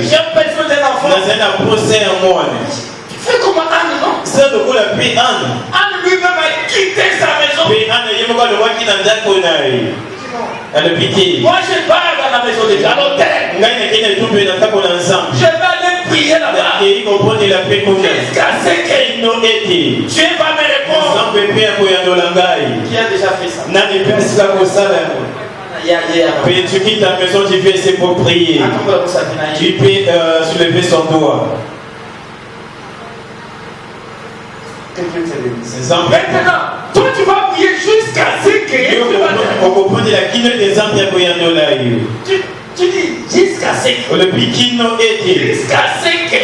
J'ai besoin d'un enfant. Fais comme Anne, non? Anne lui-même a quitté sa maison. Moi je pars dans la maison de Dieu, à l'hôtel. Je vais aller prier là-bas. Jusqu'à ce que Dieu va me répondre. Qui a déjà fait ça? Tu quittes ta maison, tu fais c'est pour prier. Tu peux soulever son doigt. Maintenant, toi tu vas prier jusqu'à ce que tu dis jusqu'à ce que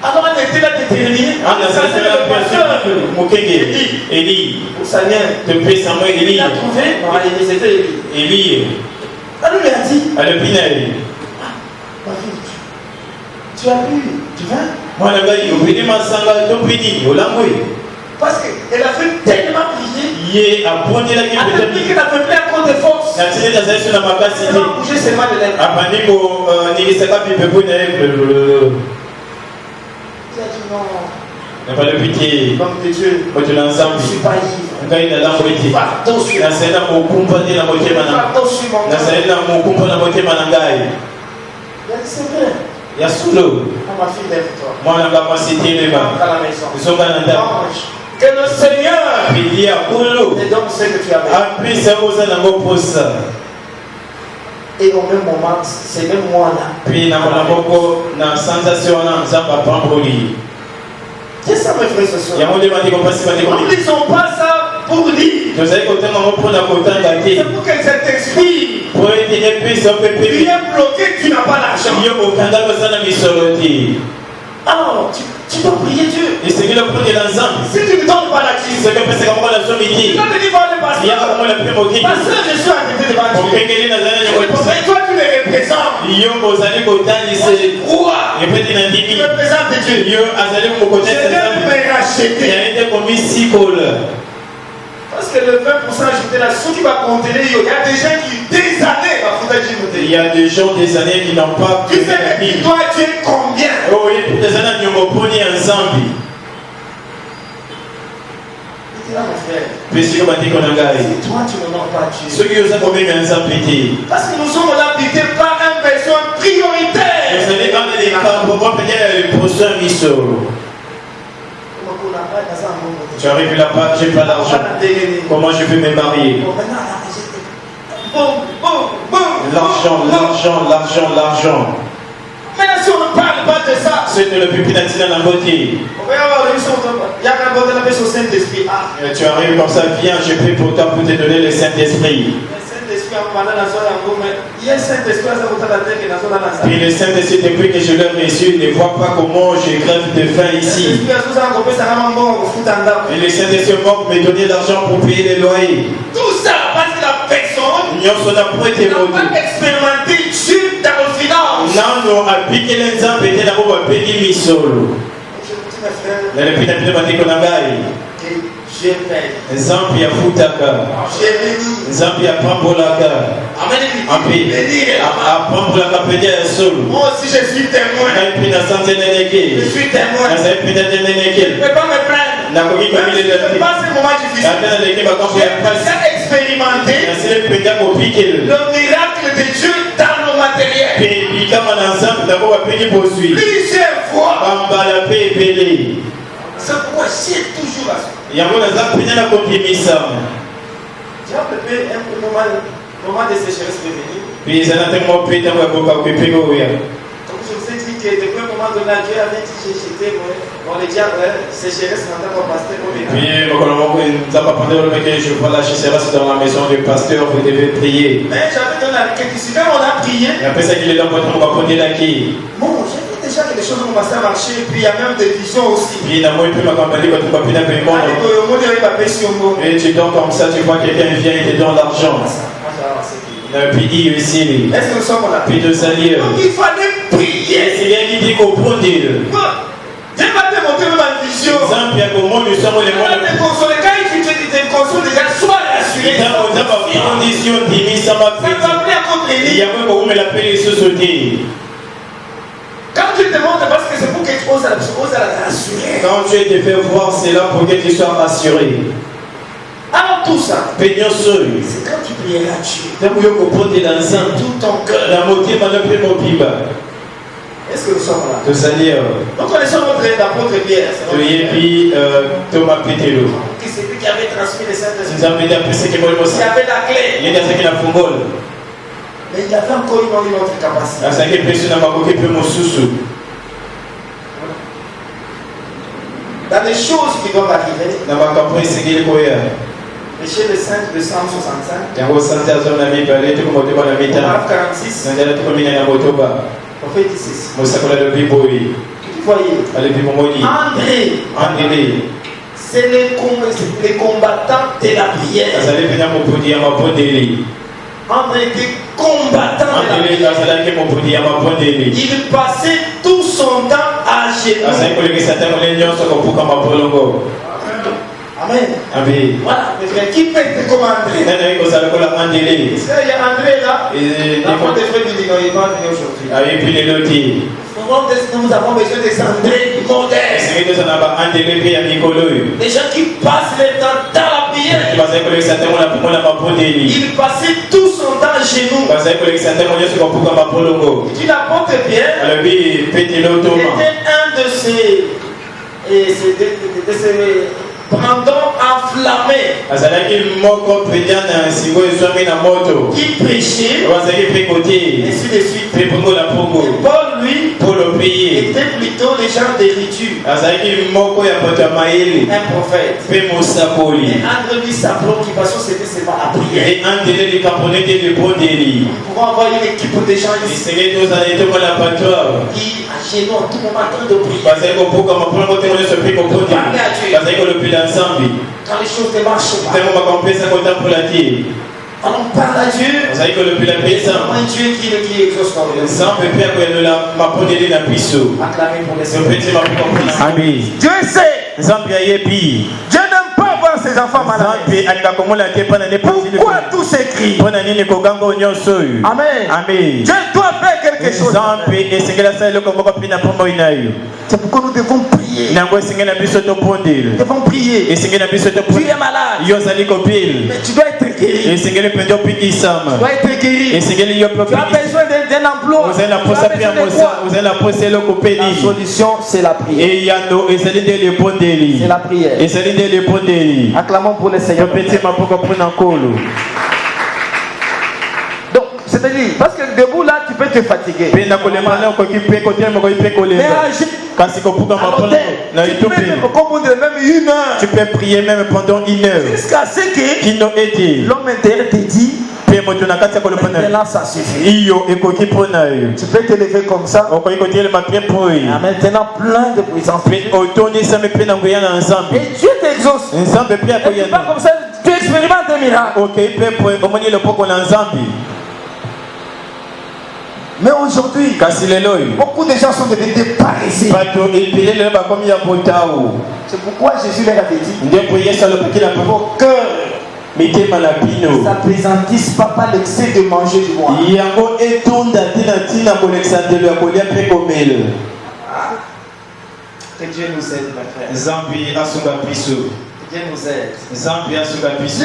alors on était là déterminé. Élie, il a trouvé, c'était Élie. Alors il a dit, ma fille, tu as bu, tu vas? Parce qu'elle a fait tellement prier. Elle a dit qu'elle a fait plein compte de force. Elle a bougé seulement de lèvres. Tu as dit non. Pas de pitié. L'homme de Dieu. Je ne suis pas ivre. Pardon sur c'est vrai. Il y a sous l'eau. Ma fille, lève-toi. Moi, on a cité les mains. À la maison. Ils sont dans la table. Que le Seigneur te donne ce que tu as besoin. Et au même moment, c'est même moi là. C'est ça, mes frères et sœurs. Nous ne lisons pas ça pour lire. C'est pour que cet esprit, tu es bloqué, tu n'as pas l'argent. Alors, tu dois prier Dieu. Et c'est que le premier ensemble. Si tu ne donnes pas la crise, c'est que c'est comme la somme ici. tu vas te dire, va le pasteur. Pasteur, je suis entêté devant Dieu. Et toi, tu les représentes. Quoi? Tu représentes Dieu. Je vais me racheter. Parce que le 20% ajouté là, ceux qui vont compter, il y a des gens qui, des années, il y a des gens des années qui n'ont pas. Tu sais que tu dois Dieu combien? Oh oui, pour des années, nous avons pris ensemble. C'est toi, tu ne manques pas Dieu. Ceux qui ont combien ensemble. Parce que nous sommes là habités par un besoin prioritaire. Vous savez, quand il y a des cas, pourquoi payer le prochain mission? Tu arrives là-bas, j'ai pas d'argent. Comment je peux me marier? L'argent. Maintenant, si on ne parle pas de ça, c'est de le pupitre dans la beauté. Tu arrives comme ça, viens, je prie pour toi pour te donner le Saint-Esprit. Puis le Saint-Esprit, depuis que je l'ai reçu, ne voit pas comment je crève de faim ici. Et le Saint-Esprit va me donner l'argent pour payer les loyers. Tout ça parce que la personne n'a pas expérimenté Dieu dans nos finances. J'ai fait. Zambi ya futaka. Zambi ya pambolaka. Pambolaka pedia ya solo. Moi aussi je suis témoin. Je suis témoin. Je ne peux pas me plaindre. Je passe un moment difficile. J'ai expérimenté le miracle de Dieu dans nos matériels. Plusieurs fois. C'est pourquoi j'ai toujours à ça. Tu as préparé un moment de sécheresse de venir. Comme je vous ai dit que depuis un moment donné, Dieu avait dit que j'étais dans les diables, sécheresse n'entend pas pasteur. Je vois la sécheresse dans la maison du pasteur, vous devez prier. Mais j'avais donné la question, quand on a prié. Et après ça, il est dans votre monde, on va la qui. Bon, j'ai vu déjà que les choses ont commencé à marcher, puis il y a même des visions aussi. Et tu donnes comme ça, tu vois quelqu'un vient et te donne l'argent. Puis il aussi. Est-ce que nous sommes là? Puis nous allions. Donc il fallait prier. C'est bien qu'il dit qu'on prend Dieu. Dieu va te montrer même en vision. Il va te consoler. Quand il te console déjà, sois rassuré. Ça va plus à contre les Quand tu te montres, parce que c'est pour que tu oses la rassurer. Quand tu te fais voir, c'est là pour que tu sois rassuré. Alors tout ça, c'est quand tu prieras Dieu, tout ton cœur, est-ce que nous sommes là? Donc nous connaissons l'apôtre Pierre. Et puis Thomas Pételo. C'est lui qui avait transmis les Saintes-Esprits. Il avait la clé. Mais il avait encore une autre capacité. Dans les choses qui doivent arriver, chez le 5 de Psalm 65, paragraphe 46, prophète 16. Que tu voyez, André, c'est les combattants de la prière. André était combattant de la prière. Il passait tout son temps à genoux. Amen. Voilà, mes frères, qui peut te commander? Il y a André là. Avant de frères du Ligue, il va venir aujourd'hui. Nous avons besoin des André modernes. Des gens qui passent le temps dans la prière. Il passait tout son temps à genoux. Tu l'apportes bien. Il était un de ces pendant enflammé qui prêchait ainsi de suite. Et Paul lui, Paul prier. était plutôt les gens d'écriture. Azaki moko ya poto maele. Un prophète. Pe mosakoli. Et entre lui, sa préoccupation, c'était seulement la prière. Et un délai de caponer de bondeli. Nous pouvons avoir une équipe de gens Et ici c'est que nous allons être la patrouille. qui, à genoux, en tout moment, en train de prier. Parce que pour comme pour monter le esprit pour pour dire. Parce que le plus ensemble. Quand les choses ne marchent pas. C'est mon compétence à côté pour la dire. On parle à Dieu. Parce que le plus la paix ça. Un Dieu qui exauce dans le Sans pépé à quoi la ma pondeli la puissance. Acclamez pour les Ce petit ma pour comprendre. Amen. Dieu sait. Zambia yebi. Dieu n'aime pas voir ses enfants malades. Pourquoi tout s'écrit? Amen. Amen. Dieu doit faire quelque chose. C'est pourquoi nous devons prier. Nous devons prier. Tu es malade. Mais tu dois être guéri. Tu dois être guéri. Tu as besoin d'un emploi. La solution, c'est la prière. C'est la prière. Acclamons pour le Seigneur. Donc, c'est-à-dire, parce que debout là, tu peux te fatiguer. Mais agir, tu peux même comprendre même 1 heure. Tu peux prier même pendant 1 heure. Jusqu'à ce que l'homme intérieur te dit, maintenant ça suffit. Tu peux te lever comme ça. Maintenant plein de puissance. Et Dieu t'exauce. Et tu pas comme ça, tu expérimentes des miracles. Mais aujourd'hui, beaucoup de gens sont devenus des paresseux. C'est pourquoi Jésus leur avait dit, vos cœurs ne s'appesantissent pas par l'excès de manger du bois. Que Dieu nous aide, mes frères. Que Dieu nous aide.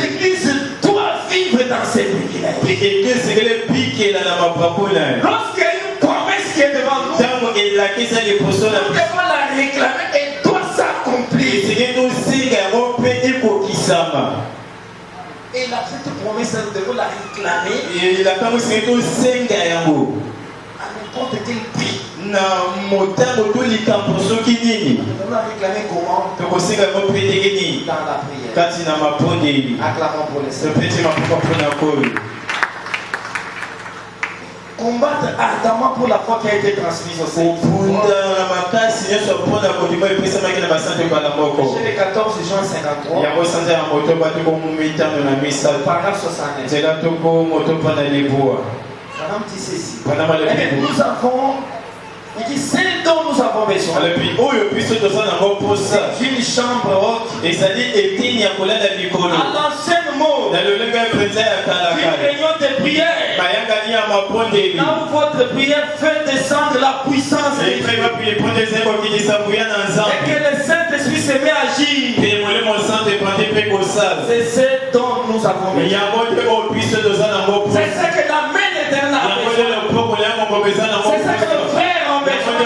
L'église doit vivre dans ses privilèges. Lorsqu'il y a une promesse qui est devant nous, nous devons la réclamer et doit s'accomplir. Et cette promesse, nous devons la réclamer à n'importe quel prix. Nous devons la réclamer comment? Dans la prière. Acclamons pour les Seigneurs. Combattre ardemment pour la foi qui a été transmise au Seigneur. J'ai le 14 juin 53. Paragraphe 69. Madame dit ceci. Nous avons, il dit, c'est dont nous avons besoin. Une chambre haute. À l'ancienne mot. Une réunion de prière. Là où votre prière fait descendre la puissance de Dieu. Et que le Saint-Esprit se met à agir. C'est ce dont nous avons besoin. C'est ce que la main éternelle a besoin. C'est ce que nos frères ont besoin.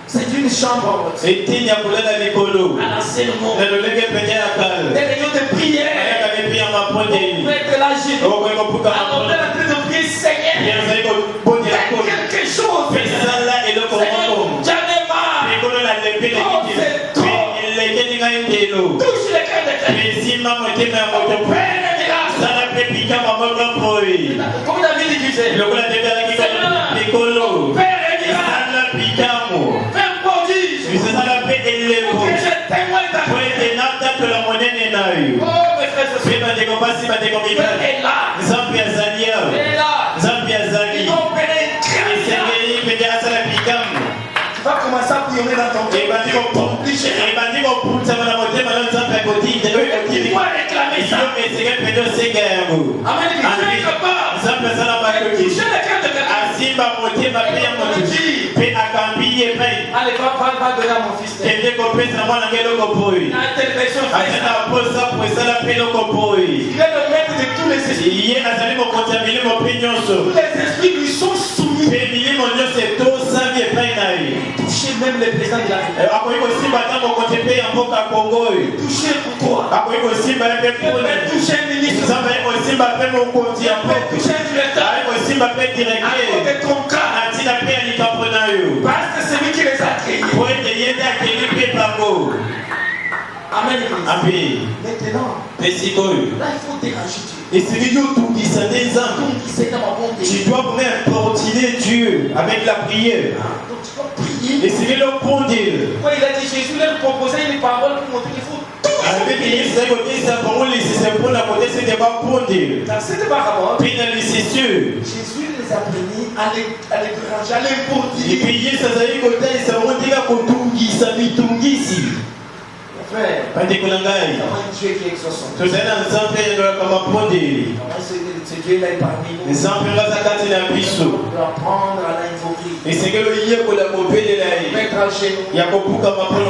C'est une chambre haute. À l'ancienne mot. Des réunions de prière. Vous pouvez être l'agir. Alors on est en train de prier, Seigneur. Fais quelque chose. Seigneur, j'en ai marre. Oh, c'est trop. Touche les cœurs de Père. Comme David disait, Seigneur, Père est miracle. Fais un prodige. Pour que je témoigne ta gloire. Oh, mes frères et sœurs. Père est là. Il est là. Il va opérer une grâce. Tu vas commencer à prier dans ton cœur. Tu dois réclamer ça. Amen. Tu es capable de toucher le cœur de quelqu'un. Allez, va donner à mon fils. Kende kopesa mwana keloko boy. La télévision fait Atena posa posa peloko boy. il est le maître de tous les esprits. Iye azali mokontamile mopinyoso. Tous les esprits lui sont soumis. Pemili monyoso tosavi epai na ye. Toucher même les présidents de la République. Akoki kosimba ta mokonzi mpe ya mboka Kongo oyo. Toucher pour toi. Akoki kosimba ye mpe mpona. Toucher un ministre. Nzambe aye kosimba mpe mokonzi ya mboka. Toucher un directeur. Aye kosimba mpe directeur. De ton cas. Na ntina mpe ya likambo na yo. Parce que c'est lui qui les a créés. Po ete ye nde akeli mpe bango. Amen. Amen. Maintenant, mpe sikoyo là il faut déranger Dieu. esili yotungisa nde nzambe. Tu dois vraiment importuner Dieu avec la prière. Donc tu dois prier. esili lopondela. Quand il a dit Jésus leur proposait une parole pour montrer qu'il faut avec yesu ayokotisa bango lisisa mpona kotesa ete bapondela. dans cette parabole, mpe na lisisio Jésus les a bénis à les déranger, à les importuner. epe yesu azali kotalisa bango ndenge kotungisa bitungisi. Frère, bandeko na ngai comment Dieu qui exauce son Dieu. tozali na nzambe ayelolaka mapondeli. Comment ce Dieu-là est parmi nous. nzambe ngo aza kati na biso. On doit apprendre à l'invoquer. esengeli oyekola kobelela ye Mettre à genoux. ya kopukama mpono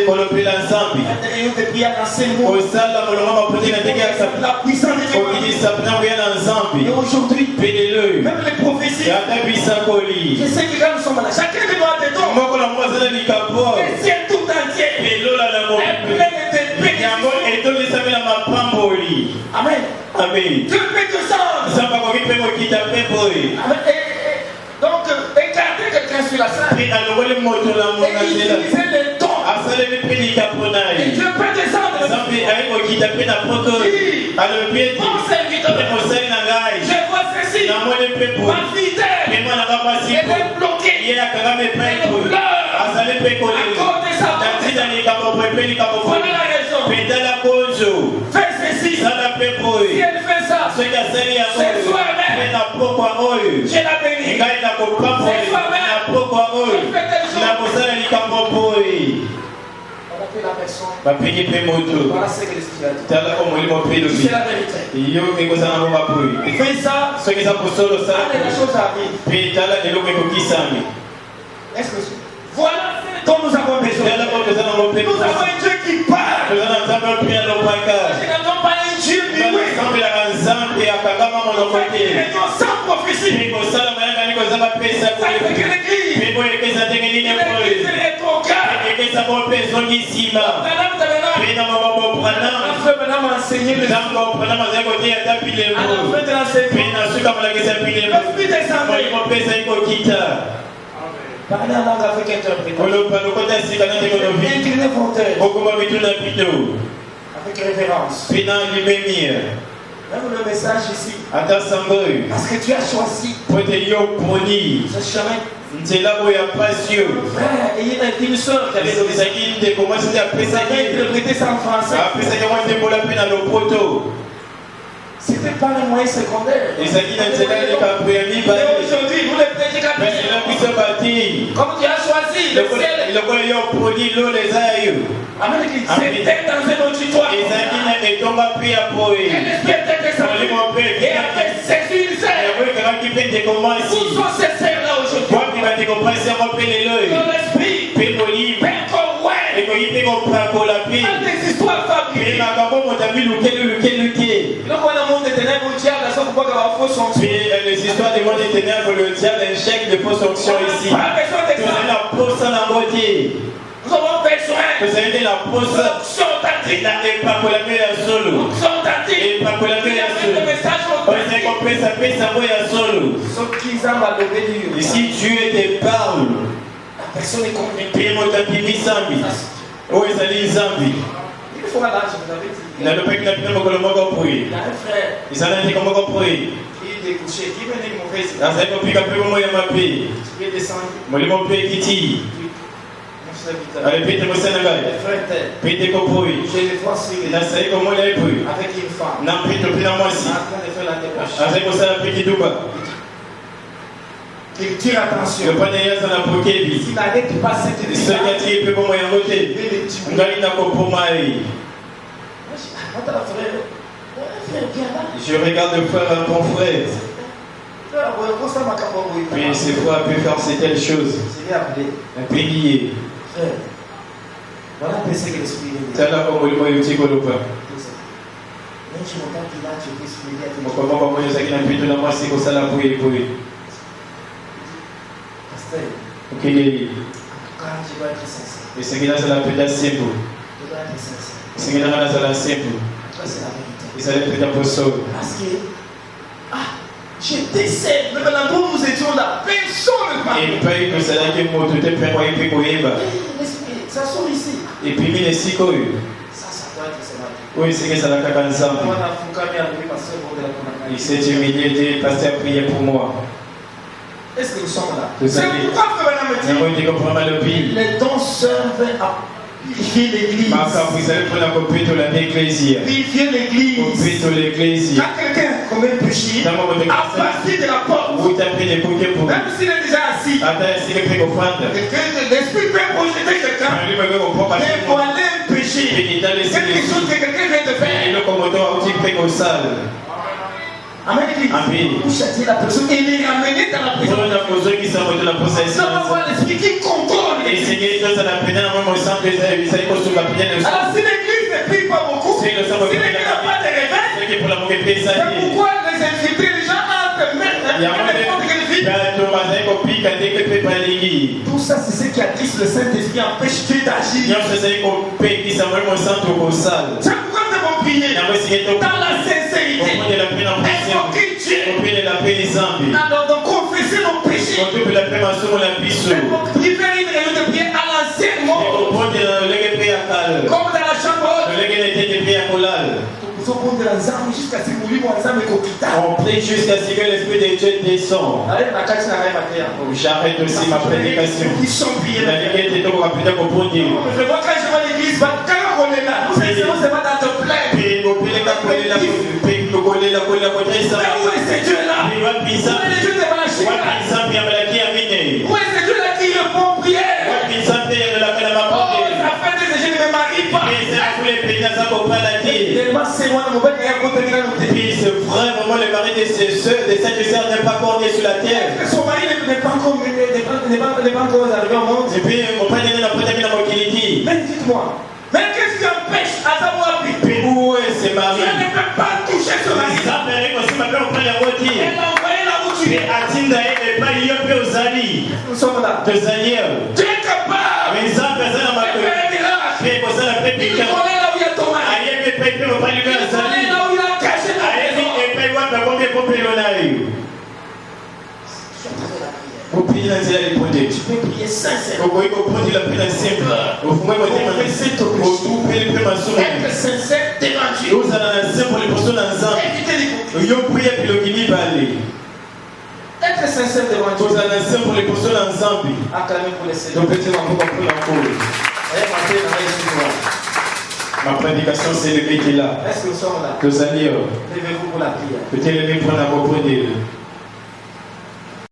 kolobela nzambe Intérieur de prière dans ces mots. kosala molonga mapondeli na ndenge ya La puissance de Dieu. kokilisa mpena koya na Et nzambe aujourd'hui, mpe lelo même les prophéties, ata bisakoli je sais que quand nous sommes là, chacun de nous a des dons. moko na moko aza na likapo Le ciel tout entier elola na est plein de yango bénédictions. etolisami na mapamboli. Amen. amen. Dieu peut descendre. nzambe akoki mpe kokita mpepo oyo Amen. Donc, écarter quelqu'un sur la salle mpe alongoli moto na et mona nzela utiliser les dons. asaleli mpe likapo na Et ye Dieu peut descendre. nzambe ayi kokita mpe na poto alobi ete Mon serviteur, mpe mosali na ngai je vois ceci. namoni mpe boye Ma fidèle mpe mwana nga mwasi elle est bloquée. ye akangami epai boye azali mpe kolela na ntina likambo boye mpe likambo Voilà boye la raison. mpe tala konzo Fais ceci. Si sala mpe boye elle fait ça, soki asali yango c'est soi-même. mpe na pokwa oyo je la bénis. ngai na kopambola na pokwa oyo na kosala likambo boye On appelle la personne. bapeki mpe moto Voilà ce que l'Esprit a dit. tala ko molimo mpe lobi C'est la vérité. yo ekozala ngo bapoyi Fais ça. soki eza kosolo sala Allez, la chose arrive. mpe tala eloko ekokisami Est-ce que voilà dont nous avons besoin. tala ko toza nango mpe Nous avons un Dieu qui parle. toza na nzambe mpe alobaka Nous n'avons pas un Dieu qui basambelaka nzambe akangama monoko te sans prophétie. mpe kosala mayangani kozanga pesa Ça fait que l'église, mpe boye ekesa ndenge nini boye l'église est trop calme. ekesa bo mpe ezongi nsima mpe na mababo pranam Après, maintenant, m'enseigner le ntango pranam azali koteya ata à la bilembo fin de l'enseignement. mpe na suka molakisa bilembo L'esprit descendait. molimo mpe ezali kokita Parler en langue avec interprétation. koloba lokota sika na ndenge olobi Inclinez vos têtes okoma mituna bino avec révérence. mpe na limemia Même le message ici. ata sango oyo Parce que tu as choisi po ete yo poni ce chemin. nzela oyo ya pasi oyo Frère, et il y a une sœur qui avait donné ça. ezalaki ndeko mwasi nde Vous avez apesaki interprété ça en français. apesaki yango ndembola mpe na lopoto C'était pas un moyen secondaire. ezalaki na nzela ya likambo ya Et mibale aujourd'hui, vous le prêtez qu'à basela biso bati comme tu as choisi le ciel. lokola yo poni lola eza ya yo Amen. C'était dans un auditoire. ezalaki na etonga mpe ya poe Et l'esprit était descendu. Et après, c'est une sœur. yango ekangaki mpe ndeko mwasi Où sont ces sœurs-là aujourd'hui? wapi bandeko mwasi yango mpe lelo oyo Dans l'esprit. mpe molimo Encore ouais. ekoki mpe kopakola mpe Pas des histoires mpe fabriquées. makambo moto abilukelukeluke Donc on a un monde de ténèbres où diable a son pouvoir d'avoir faux son. puis les histoires du monde des ténèbres le diable échec de fausse onction ici Pas besoin de vous avez ça. la posa na moitié Nous avons besoin vous avez de la posa d'onction et authentique. na epakolami ya solo Onction authentique. epakolami Il y ya a solo le message oze authentique. kopesa pesa ngo ya solo Sauf qu'ils ont mallevé Dieu. et si Dieu te parle La personne est convaincue. mpe moto apimi zambi oyo ezali nzambi Une fois là, je vous avais dit. nalobaki na bino mokolo moko boye Il y a un frère ezala ndeko moko boye qui est découché, qui venait de mauvaise. azali kopika mpe bomoi ya mabe Qui est descendu. molimo mpe ekiti Mon serviteur. ale mpe te mosala Le ngai frère tel. mpe te koboye Je le vois sur les nazali komona ye boye avec une femme. na mpito mpe na mwasi En train de faire la débauche. azali kosala mpe kiduba Il tire attention. yopana ye aza na bokebi S'il n'arrête pas cette soki vie-là, atiki mpe bomo yango te il va le tuer. ngai nakopoma ye Attends, frère. Frère, viens là. je regarde frère un bon frère Mais ces fois, peut faire certaines choses. Un peu lié. Voilà un peu ce que l'esprit est. C'est là comme le moyen de tirer le pain. Mais tu m'entends qu'il a tué ce qu'il y a. Comment vous avez un peu de la masse, c'est comme ça là pour y courir. Ok, quand tu dois être sincère. et c'est qu'il a la peut-être simple. Tu dois être sincère. C'est qu'il a la simple. C'est la vérité. Et ça peut être possible. Parce que, j'étais seul, mais maintenant nous étions là, personne ne parlait. Et puis, que c'est là que moi, tout est prêt, moi, et puis, ça sort ici. et puis, il est si couru. Ça doit être ça. Oui, c'est que ça l'a fait ensemble. Il s'est humilié, dit, pasteur, priez pour moi. Est-ce que nous sommes là? C'est pourquoi, les dons servent à purifier l'église. Purifier l'église. Quand quelqu'un commet un péché, à partir de la porte, même s'il est déjà assis, l'esprit peut projeter quelqu'un, dévoiler un péché, quelque chose que quelqu'un vient de faire. Amen. Pour la personne et les ramener dans la prison. Ça va voir l'esprit qui contrôle. Alors si l'église ne prie pas beaucoup, si l'église n'a pas de réveil, c'est pourquoi les infiltrés, les gens tout ça, c'est ce qui attriste le Saint-Esprit, empêche Dieu d'agir. C'est pourquoi nous devons prier dans la sincérité. Invoquer Dieu. Alors, donc, confesser nos péchés. Préférer une réunion de prière à l'enseignement. Comme dans la chambre. On prie jusqu'à ce que l'esprit de Dieu descende. J'arrête aussi ma prédication. Je vois quand je vois l'église, quand on est là, nous essayons seulement dans te plaindre. Mais où est ce Dieu-là? Où est le Dieu de Malachie? Où est ce Dieu-là qui répond aux prières? Ça fait des je ne me marie pas. C'est vrai, maman, le mari de ses soeurs, de cette sœur n'est pas encore né sur la terre. Son mari n'est pas encore arrivé au monde. Et puis, mon père n'est pas encore arrivé au monde. Mais dites-moi, mais qu'est-ce qui empêche à savoir puis où est ce mari? Je ne peux pas toucher ce mari. Elle a envoyé la voiture. Nous sommes là. Dieu est capable. Il connaît là où il y a ton mari. Il connaît là où il a caché ton Vous priez dans la prière. Tu peux prier sincèrement. Être sincère devant Dieu. Être sincère devant Dieu. Acclamez pour les Seigneurs. Ma prédication c'est le qui est là. Est-ce que nous sommes là? Levez-vous pour la prière. Peut-être le pour la